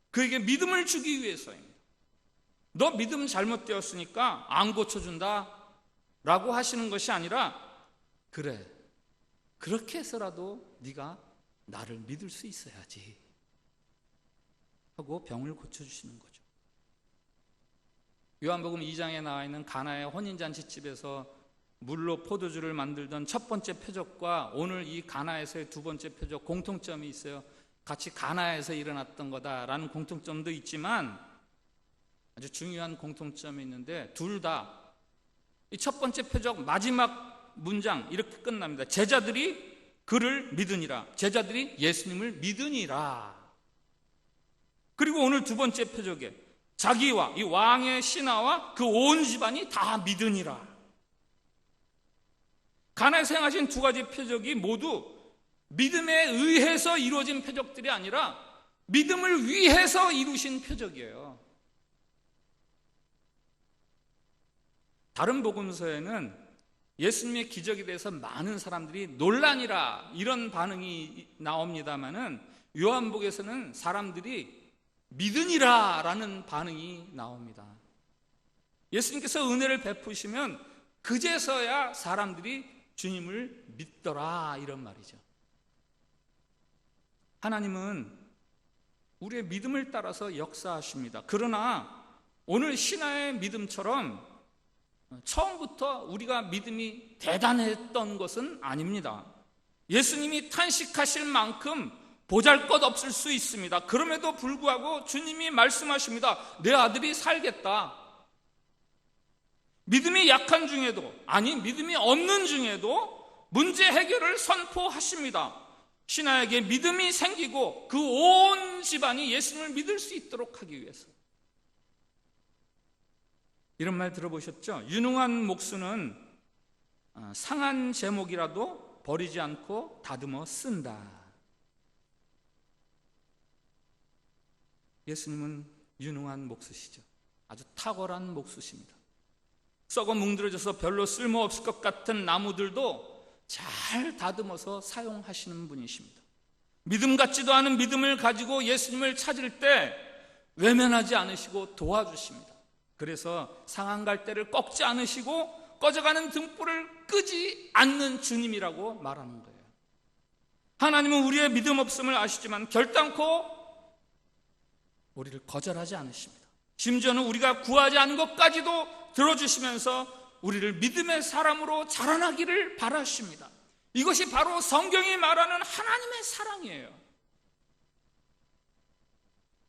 그에게 믿음을 주기 위해서입니다. 너 믿음 잘못되었으니까 안 고쳐준다 라고 하시는 것이 아니라, 그래, 그렇게 해서라도 네가 나를 믿을 수 있어야지 하고 병을 고쳐주시는 거죠. 요한복음 2장에 나와 있는 가나의 혼인잔치집에서 물로 포도주를 만들던 첫 번째 표적과 오늘 이 가나에서의 두 번째 표적, 공통점이 있어요. 같이 가나에서 일어났던 거다라는 공통점도 있지만 아주 중요한 공통점이 있는데, 둘 다 이 첫 번째 표적 마지막 문장 이렇게 끝납니다. 제자들이 그를 믿으니라. 제자들이 예수님을 믿으니라. 그리고 오늘 두 번째 표적에 자기와 이 왕의 신하와 그 온 집안이 다 믿으니라. 가나에서 행하신 두 가지 표적이 모두 믿음에 의해서 이루어진 표적들이 아니라 믿음을 위해서 이루신 표적이에요. 다른 복음서에는 예수님의 기적에 대해서 많은 사람들이 논란이라 이런 반응이 나옵니다마는 요한복음에서는 사람들이 믿으니라 라는 반응이 나옵니다. 예수님께서 은혜를 베푸시면 그제서야 사람들이 주님을 믿더라 이런 말이죠. 하나님은 우리의 믿음을 따라서 역사하십니다. 그러나 오늘 신하의 믿음처럼 처음부터 우리가 믿음이 대단했던 것은 아닙니다. 예수님이 탄식하실 만큼 보잘것없을 수 있습니다. 그럼에도 불구하고 주님이 말씀하십니다. 내 아들이 살겠다. 믿음이 약한 중에도, 아니 믿음이 없는 중에도 문제 해결을 선포하십니다. 신하에게 믿음이 생기고 그 온 집안이 예수님을 믿을 수 있도록 하기 위해서. 이런 말 들어보셨죠? 유능한 목수는 상한 제목이라도 버리지 않고 다듬어 쓴다. 예수님은 유능한 목수시죠. 아주 탁월한 목수십니다. 썩어 뭉들어져서 별로 쓸모없을 것 같은 나무들도 잘 다듬어서 사용하시는 분이십니다. 믿음 같지도 않은 믿음을 가지고 예수님을 찾을 때 외면하지 않으시고 도와주십니다. 그래서 상한 갈대를 꺾지 않으시고 꺼져가는 등불을 끄지 않는 주님이라고 말하는 거예요. 하나님은 우리의 믿음 없음을 아시지만 결단코 우리를 거절하지 않으십니다. 심지어는 우리가 구하지 않은 것까지도 들어주시면서 우리를 믿음의 사람으로 자라나기를 바라십니다. 이것이 바로 성경이 말하는 하나님의 사랑이에요.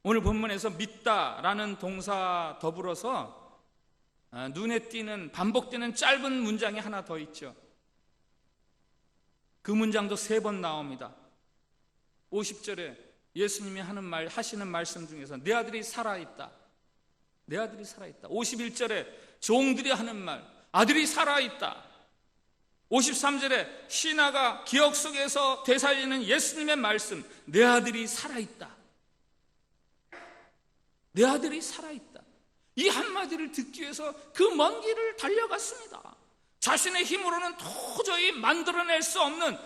오늘 본문에서 믿다라는 동사 더불어서 눈에 띄는 반복되는 짧은 문장이 하나 더 있죠. 그 문장도 3번 나옵니다. 50절에 예수님이 하시는 말씀 중에서 내 아들이 살아있다. 내 아들이 살아있다. 51절에 종들이 하는 말, 아들이 살아있다. 53절에 신하가 기억 속에서 되살리는 예수님의 말씀, 내 아들이 살아있다. 내 아들이 살아있다. 이 한마디를 듣기 위해서 그 먼 길을 달려갔습니다. 자신의 힘으로는 도저히 만들어낼 수 없는,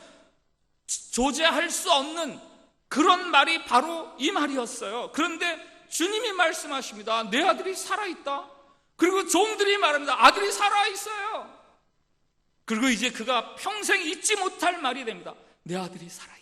조제할 수 없는 그런 말이 바로 이 말이었어요. 그런데 주님이 말씀하십니다. 내 아들이 살아있다. 그리고 종들이 말합니다. 아들이 살아있어요. 그리고 이제 그가 평생 잊지 못할 말이 됩니다. 내 아들이 살아있다.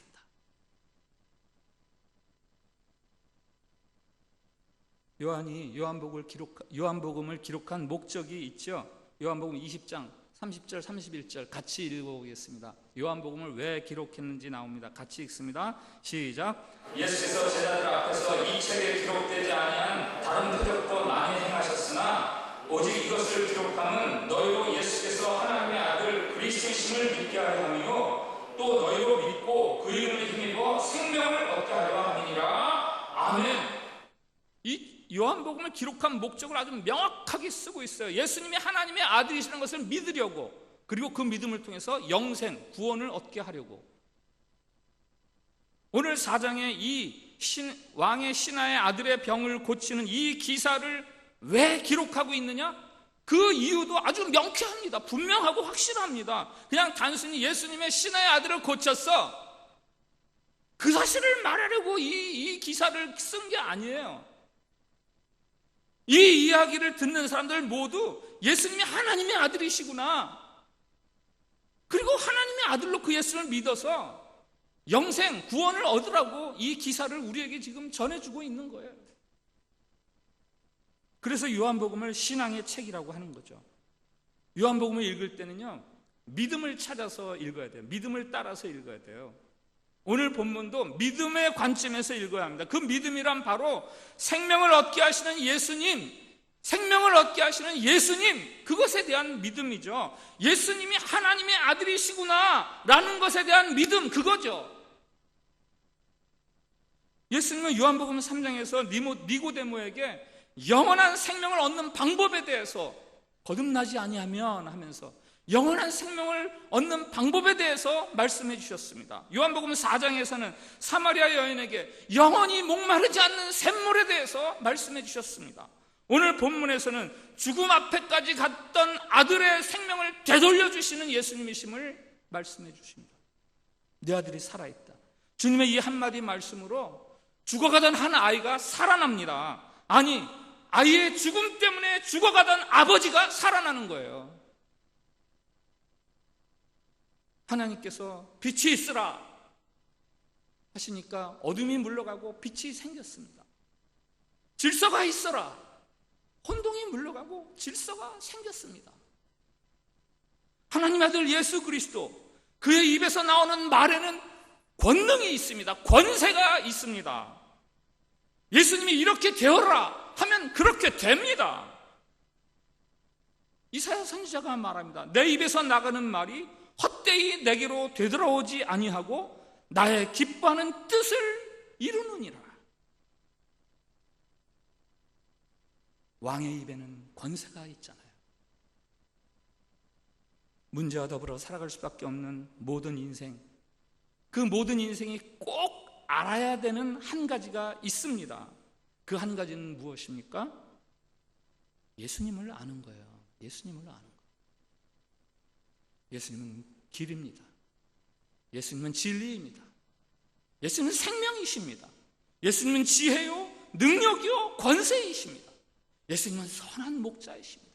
요한이 요한복음을 기록한 목적이 있죠. 요한복음 20장 30절 31절 같이 읽어보겠습니다. 요한복음을 왜 기록했는지 나옵니다. 같이 읽습니다. 시작. 예수께서 제자들 앞에서 이 책에 기록되지 아니한 다른 표적도 많이 행하셨으나 오직 이것을 기록함은 너희로 예수께서 하나님의 아들 그리스도이심을 믿게 하려 함이요 또 너희로 믿고 그 이름을 힘입어 생명을 얻게 하려 함이니라. 아멘. 이 요한복음을 기록한 목적을 아주 명확하게 쓰고 있어요. 예수님이 하나님의 아들이시는 것을 믿으려고, 그리고 그 믿음을 통해서 영생, 구원을 얻게 하려고. 오늘 4장에 이 왕의 신하의 아들의 병을 고치는 이 기사를 왜 기록하고 있느냐? 그 이유도 아주 명쾌합니다. 분명하고 확실합니다. 그냥 단순히 예수님의 신하의 아들을 고쳤어, 그 사실을 말하려고 이 기사를 쓴 게 아니에요. 이 이야기를 듣는 사람들 모두 예수님이 하나님의 아들이시구나, 그리고 하나님의 아들로 그 예수를 믿어서 영생, 구원을 얻으라고 이 기사를 우리에게 지금 전해주고 있는 거예요. 그래서 요한복음을 신앙의 책이라고 하는 거죠. 요한복음을 읽을 때는요, 믿음을 찾아서 읽어야 돼요. 믿음을 따라서 읽어야 돼요. 오늘 본문도 믿음의 관점에서 읽어야 합니다. 그 믿음이란 바로 생명을 얻게 하시는 예수님, 생명을 얻게 하시는 예수님, 그것에 대한 믿음이죠. 예수님이 하나님의 아들이시구나 라는 것에 대한 믿음, 그거죠. 예수님은 요한복음 3장에서 니고데모에게 영원한 생명을 얻는 방법에 대해서 거듭나지 아니하면 하면서 영원한 생명을 얻는 방법에 대해서 말씀해 주셨습니다. 요한복음 4장에서는 사마리아 여인에게 영원히 목마르지 않는 샘물에 대해서 말씀해 주셨습니다. 오늘 본문에서는 죽음 앞에까지 갔던 아들의 생명을 되돌려 주시는 예수님이심을 말씀해 주십니다. 내 아들이 살아있다. 주님의 이 한마디 말씀으로 죽어가던 한 아이가 살아납니다. 아니, 아이의 죽음 때문에 죽어가던 아버지가 살아나는 거예요. 하나님께서 빛이 있으라 하시니까 어둠이 물러가고 빛이 생겼습니다. 질서가 있어라, 혼동이 물러가고 질서가 생겼습니다. 하나님의 아들 예수 그리스도, 그의 입에서 나오는 말에는 권능이 있습니다. 권세가 있습니다. 예수님이 이렇게 되어라 하면 그렇게 됩니다. 이사야 선지자가 말합니다. 내 입에서 나가는 말이 헛되이 내게로 되돌아오지 아니하고 나의 기뻐하는 뜻을 이루느니라. 왕의 입에는 권세가 있잖아요. 문제와 더불어 살아갈 수밖에 없는 모든 인생, 그 모든 인생이 꼭 알아야 되는 한 가지가 있습니다. 그 한 가지는 무엇입니까? 예수님을 아는 거예요. 예수님을 아는 거예요. 예수님은 길입니다. 예수님은 진리입니다. 예수님은 생명이십니다. 예수님은 지혜요, 능력이요, 권세이십니다. 예수님은 선한 목자이십니다.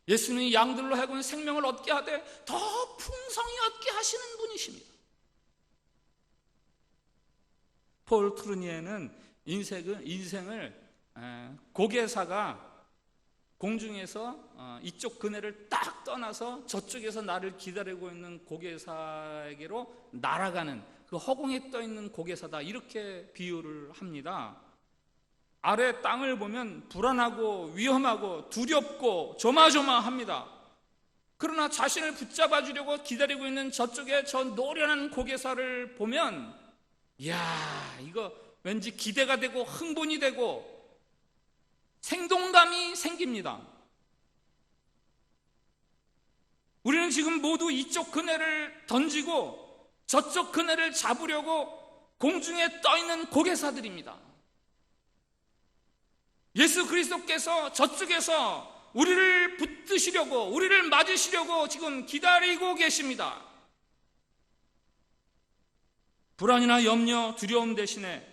예수님은 양들로 하여금 생명을 얻게 하되 더 풍성히 얻게 하시는 분이십니다. 폴 트루니에는 인생을 고개사가 공중에서 이쪽 그네를 딱 떠나서 저쪽에서 나를 기다리고 있는 고개사에게로 날아가는 그 허공에 떠 있는 고개사다, 이렇게 비유를 합니다. 아래 땅을 보면 불안하고 위험하고 두렵고 조마조마합니다. 그러나 자신을 붙잡아 주려고 기다리고 있는 저쪽에 저 노련한 고개사를 보면, 이야, 이거 왠지 기대가 되고 흥분이 되고 생동감이 생깁니다. 우리는 지금 모두 이쪽 그네를 던지고 저쪽 그네를 잡으려고 공중에 떠 있는 고개사들입니다. 예수 그리스도께서 저쪽에서 우리를 붙드시려고, 우리를 맞으시려고 지금 기다리고 계십니다. 불안이나 염려, 두려움 대신에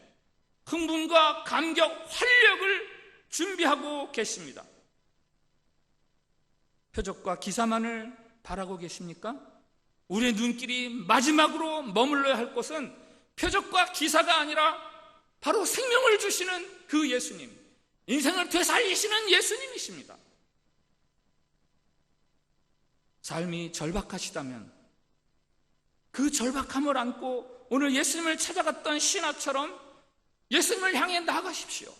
흥분과 감격, 활력을 준비하고 계십니다. 표적과 기사만을 바라고 계십니까? 우리의 눈길이 마지막으로 머물러야 할 곳은 표적과 기사가 아니라 바로 생명을 주시는 그 예수님, 인생을 되살리시는 예수님이십니다. 삶이 절박하시다면 그 절박함을 안고 오늘 예수님을 찾아갔던 신하처럼 예수님을 향해 나아가십시오.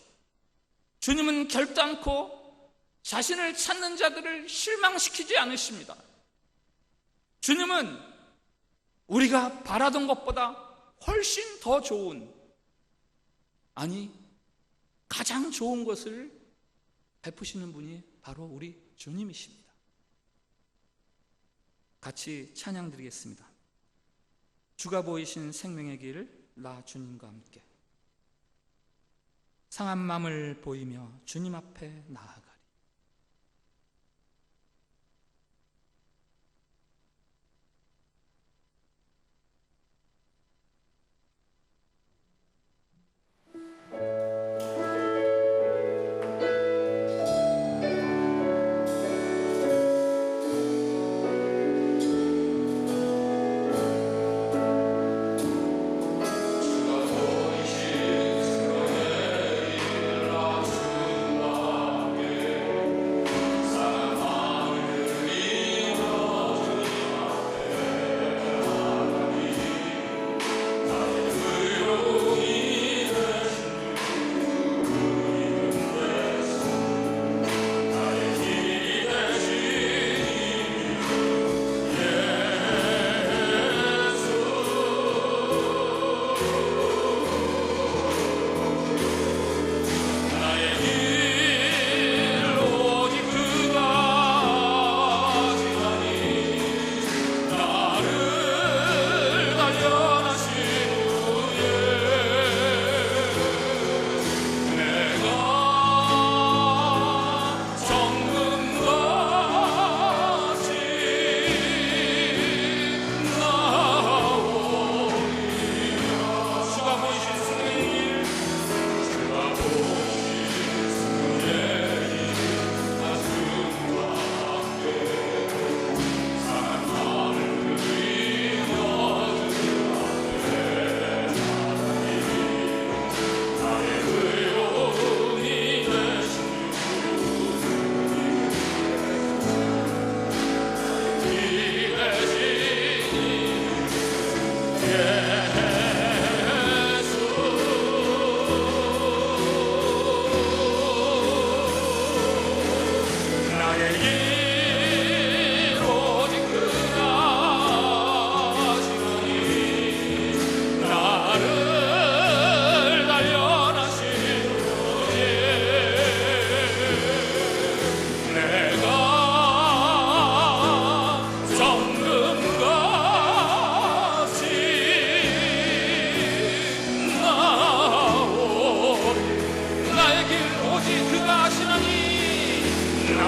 주님은 결단코 자신을 찾는 자들을 실망시키지 않으십니다. 주님은 우리가 바라던 것보다 훨씬 더 좋은, 아니 가장 좋은 것을 베푸시는 분이 바로 우리 주님이십니다. 같이 찬양 드리겠습니다. 주가 보이신 생명의 길, 나 주님과 함께. 상한 마음을 보이며 주님 앞에 나아가리. 주가 보이신 생명의 길, 나 주님과 함께.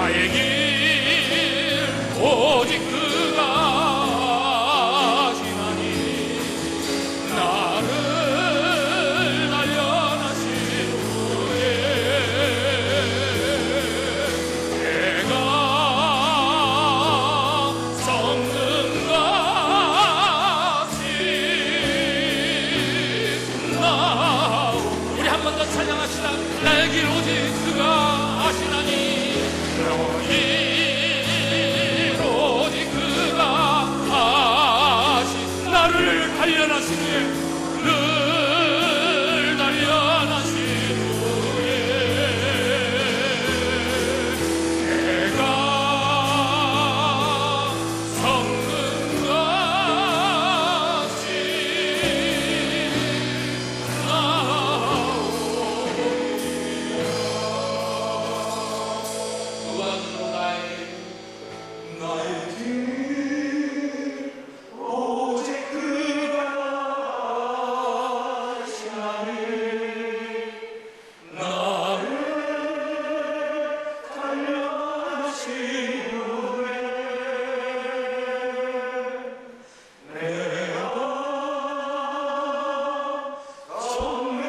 나의 길 오직 그가 아시나니 나를 단련하신 후에 내가 성는 같이 나오. 우리 한 번 더 찬양합시다. 나의 길 오직 그가 아시나니 너희 오직 그가 아시 나를 단련하시네 늘 단련하신 후에 내가 성는 같이 무한으로 나의 길 오직 그가 아시나니 나를 단련하신 후에 내가 성는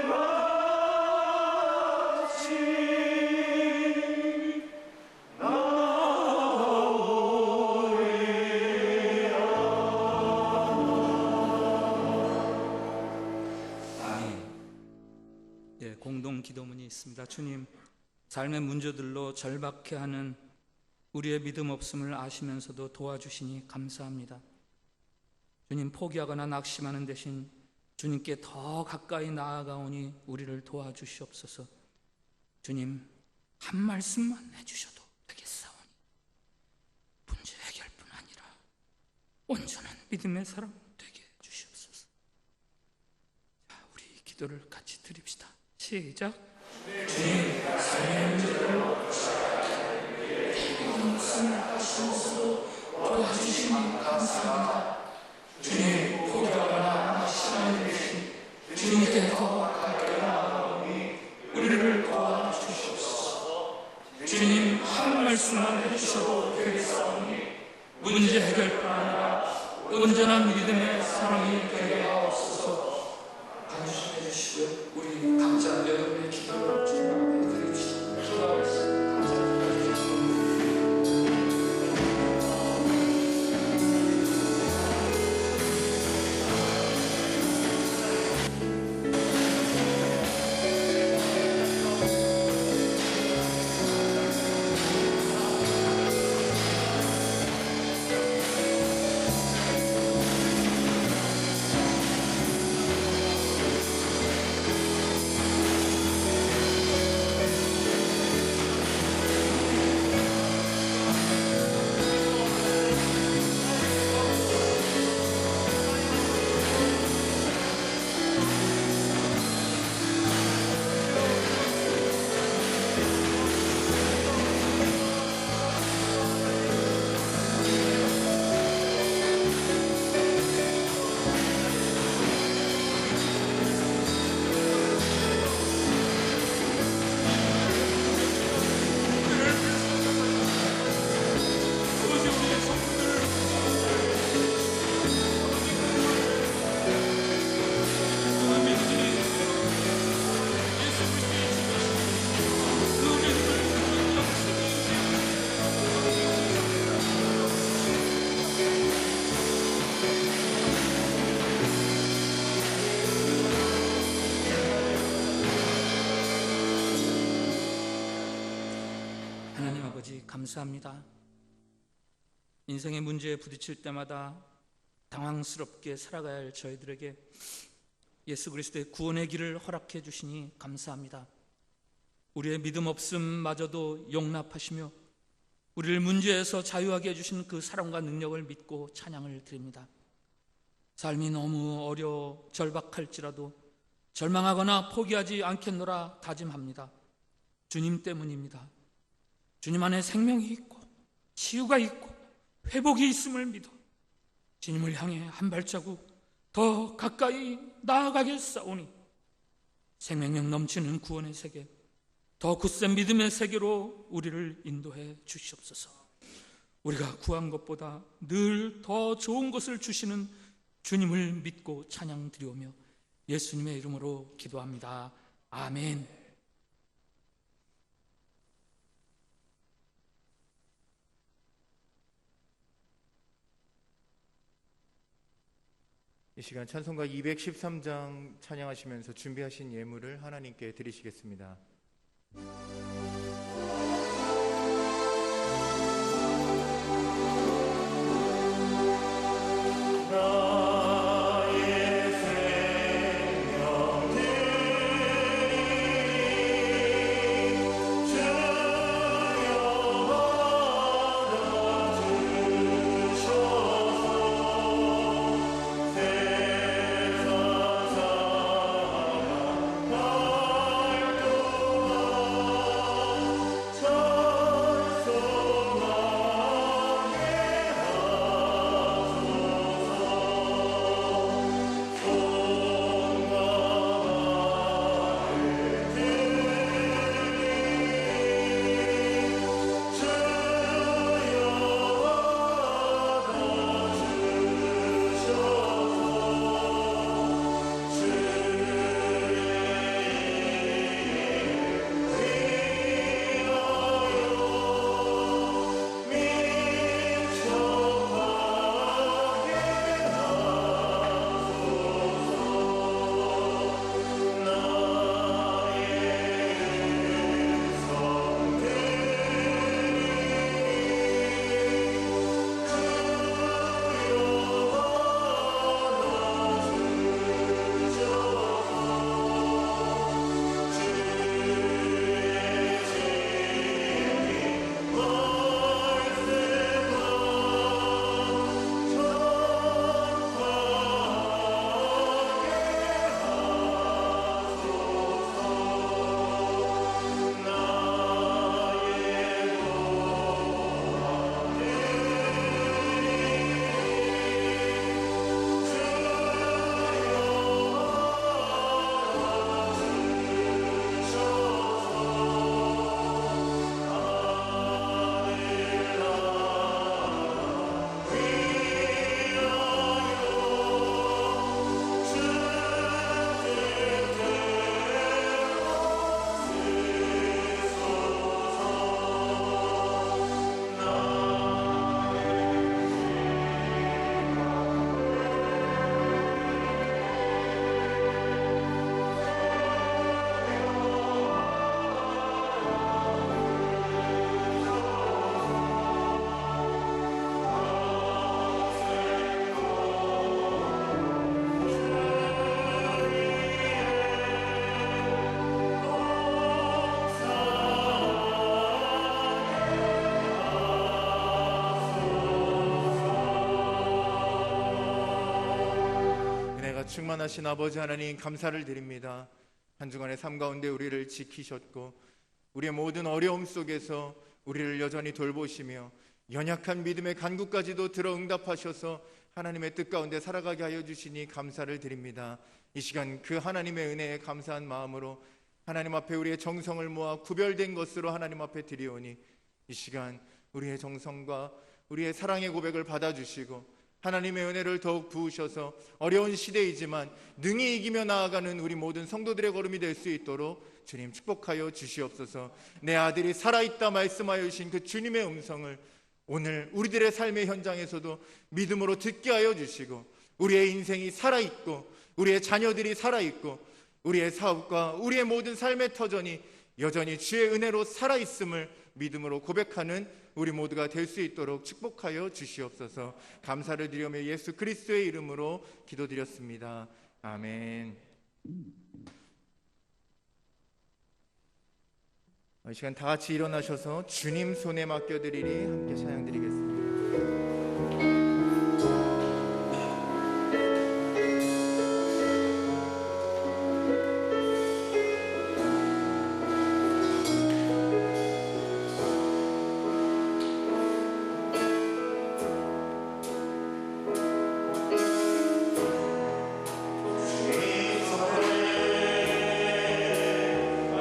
같이 예, 공동 기도문이 있습니다. 주님, 삶의 문제들로 절박해하는 우리의 믿음 없음을 아시면서도 도와주시니 감사합니다. 주님, 포기하거나 낙심하는 대신 주님께 더 가까이 나아가오니 우리를 도와주시옵소서. 주님, 한 말씀만 해주셔도 되겠사오니 문제 해결뿐 아니라 온전한 믿음의 사람 되게 해주시옵소서. 자, 우리 기도를 같이 드립시다. 시작. 도와주시니 감사합니다. 주님, 포기하거나 낙심하는 대신 주님께 더 가까이 나아오니 우리를 도와주시옵소서. 주님, 한 말씀만 해주셔도 되겠사오니 문제 해결뿐 아니라 온전한 믿음의 사람이 되게 하옵소서. 감사해 주시고요. 우리 각자 여러분의 기도를 주님 앞에 드립시다. 기도하겠습니다. 감사합니다. 인생의 문제에 부딪힐 때마다 당황스럽게 살아가야 할 저희들에게 예수 그리스도의 구원의 길을 허락해 주시니 감사합니다. 우리의 믿음 없음마저도 용납하시며 우리를 문제에서 자유하게 해주신 그 사랑과 능력을 믿고 찬양을 드립니다. 삶이 너무 어려워 절박할지라도 절망하거나 포기하지 않겠노라 다짐합니다. 주님 때문입니다. 주님 안에 생명이 있고 치유가 있고 회복이 있음을 믿어 주님을 향해 한 발자국 더 가까이 나아가겠사오니 생명력 넘치는 구원의 세계, 더 굳센 믿음의 세계로 우리를 인도해 주시옵소서. 우리가 구한 것보다 늘 더 좋은 것을 주시는 주님을 믿고 찬양 드리오며 예수님의 이름으로 기도합니다. 아멘. 이 시간 찬송가 213장 찬양하시면서 준비하신 예물을 하나님께 드리시겠습니다. 충만하신 아버지 하나님 감사를 드립니다. 한 주간의 삶 가운데 우리를 지키셨고 우리의 모든 어려움 속에서 우리를 여전히 돌보시며 연약한 믿음의 간구까지도 들어 응답하셔서 하나님의 뜻 가운데 살아가게 하여 주시니 감사를 드립니다. 이 시간 그 하나님의 은혜에 감사한 마음으로 하나님 앞에 우리의 정성을 모아 구별된 것으로 하나님 앞에 드리오니 이 시간 우리의 정성과 우리의 사랑의 고백을 받아주시고 하나님의 은혜를 더욱 부으셔서 어려운 시대이지만 능히 이기며 나아가는 우리 모든 성도들의 걸음이 될 수 있도록 주님 축복하여 주시옵소서. 내 아들이 살아있다 말씀하여 주신 그 주님의 음성을 오늘 우리들의 삶의 현장에서도 믿음으로 듣게 하여 주시고 우리의 인생이 살아있고 우리의 자녀들이 살아있고 우리의 사업과 우리의 모든 삶의 터전이 여전히 주의 은혜로 살아있음을 믿음으로 고백하는 우리 모두가 될 수 있도록 축복하여 주시옵소서. 감사를 드리며 예수 그리스도의 이름으로 기도드렸습니다. 아멘. 이 시간 다 같이 일어나셔서 주님 손에 맡겨드리리 함께 찬양드리겠습니다. 주님 손에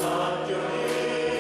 맡겨드리리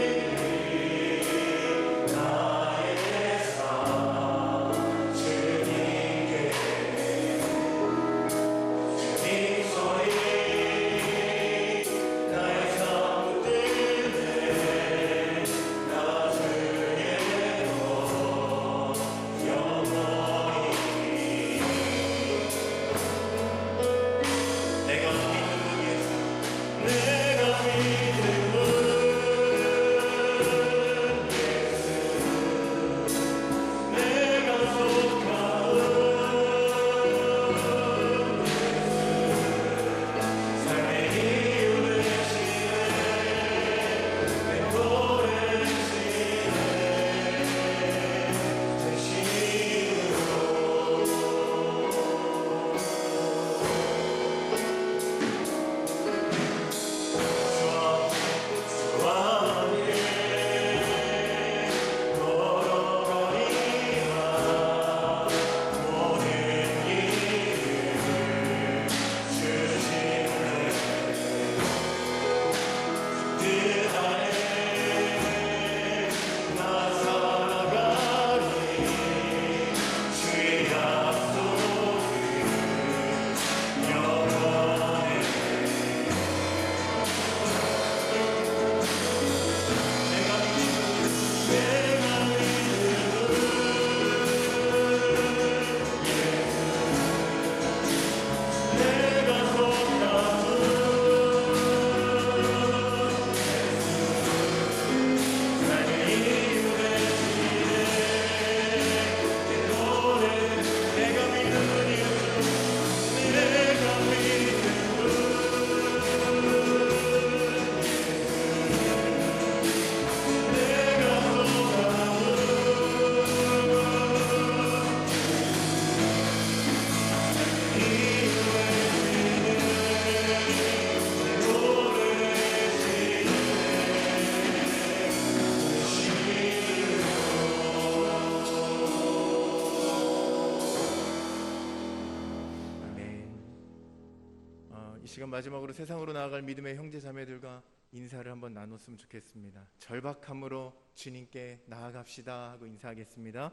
이 시간 마지막으로 세상으로 나아갈 믿음의 형제 자매들과 인사를 한번 나눴으면 좋겠습니다. 절박함으로 주님께 나아갑시다 하고 인사하겠습니다.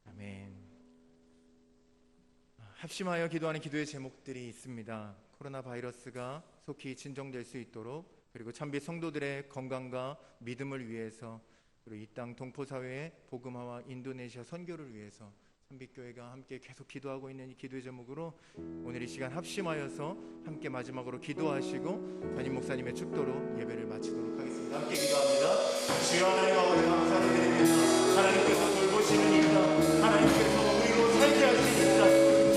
아멘. 합심하여 기도하는 기도의 제목들이 있습니다. 코로나 바이러스가 속히 진정될 수 있도록, 그리고 참빛 성도들의 건강과 믿음을 위해서, 그리고 이 땅 동포사회의 복음화와 인도네시아 선교를 위해서 참빛교회가 함께 계속 기도하고 있는 이 기도의 제목으로 오늘 이 시간 합심하여서 함께 마지막으로 기도하시고 담임 목사님의 축도로 예배를 마치도록 하겠습니다. 함께 기도합니다. 주여 하나님 아버지 감사를 드립니다. 하나님께서 돌보시는 이 땅, 하나님께서 우리로 살게 하시는 이 땅,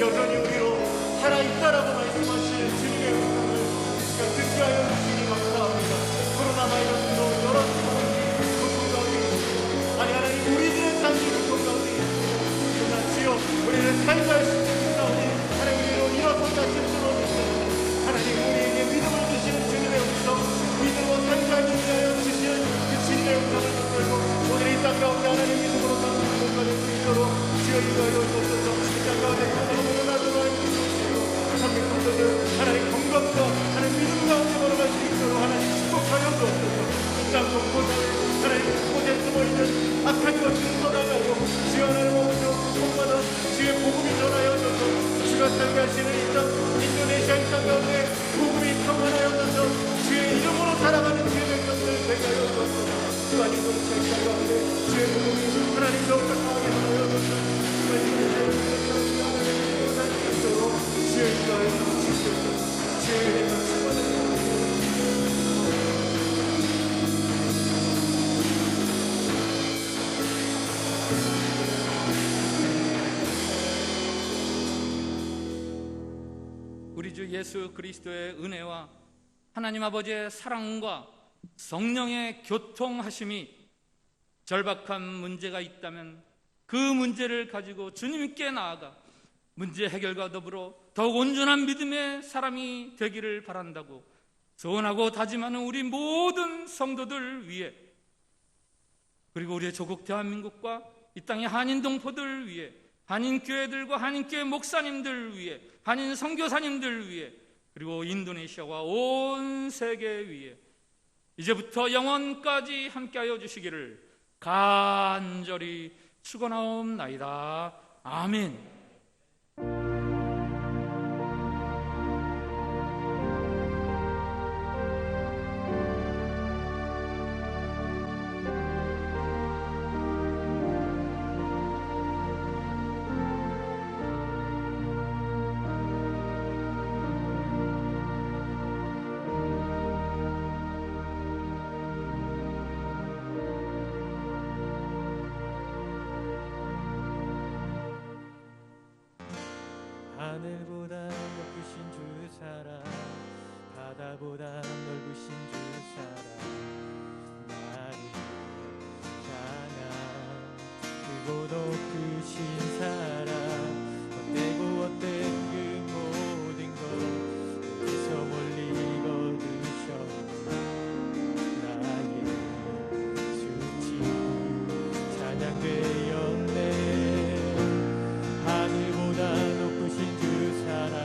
여전히 우리로 살아있다라고 말씀하시는 주님의 음성을 듣게 하여 주시니 감사합니다. 코로나 바이러스도 여러 상황이 고통 가운데 있습니다. 아니 하나님, 우리들의 삶이 고통 가운데 있습니다. 그러나 주여 우리를 살게 할 수 있는 가운데 하나님, 우리로 일어서자 힘들어주시는 하나님, 우리에게 믿음을 주시는 주님의 음성, 믿음으로 살게 하여 주시는 그 주님의 음성을 붙들고 오늘 이 땅 가운데 하나님 믿음으로 사는 것과 될 수 있도록 주여 인도하여 주옵소서. 이 땅 가운데 하나님으로 나도록 주시고 참된 성도들 하나님 건강과 하나님 믿음 가운데 걸어갈 수 있도록 하나님 축복하여 주옵소서. 이 땅 곳곳에 하나님 곳곳에 숨어있는 악한 것을 떠나가고 주여 하나님 오셔 곳마다 주의 복음이 전하여져서 주가 살게 하시는 이 땅 인도네시아 이 땅 가운데 복음이 평안하여져서 주의 이름으로 살아가는 주의 백성들 되게 하여 주옵소서. 주가 인도네시아 이 땅 가운데 주의 복음이 하나님 더욱더 강하게 전하여져서 주가 인도네시아 이 땅 가운데 살게 있도록 주의 인도하여 주옵소서. 주의 은혜가 충만하여 우리 주 예수 그리스도의 은혜와 하나님 아버지의 사랑과 성령의 교통하심이 절박한 문제가 있다면 그 문제를 가지고 주님께 나아가 문제 해결과 더불어 더욱 온전한 믿음의 사람이 되기를 바란다고 소원하고 다짐하는 우리 모든 성도들 위해, 그리고 우리의 조국 대한민국과 이 땅의 한인 동포들 위해, 한인 교회들과 한인 교회 목사님들 위해, 한인 선교사님들 위해, 그리고 인도네시아와 온 세계 위해 이제부터 영원까지 함께하여 주시기를 간절히 축원하옵나이다. 아멘. 하늘보다 높으신 주 사랑, 바다보다 넓으신 주 사랑, 나를 향한 크고 높으신 사랑, 헛되고 헛된 그 모든 것 어디서 멀리 거두셨네. 나의 수치 찬양되었네. 하늘보다 높으신 주 사랑,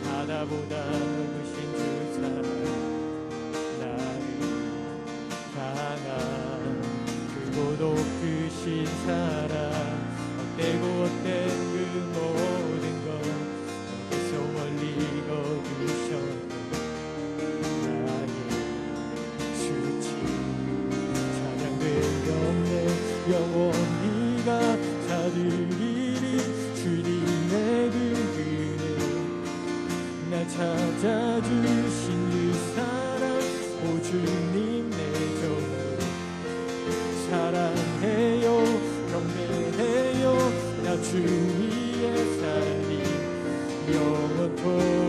바다보다 넓으신 주 사랑, 나를 향한 크고 높으신 사랑, 헛되고 헛된 그 모든 것 어디서 멀리 거두셨네. 나의 수치 찬양되었네. 영원히 감사드리리 주님의 그 은혜, 날 찾아주신 그 사랑, 오 주님 내 종 사랑해요, 경배해요. 나 주 위에 살리 영원토록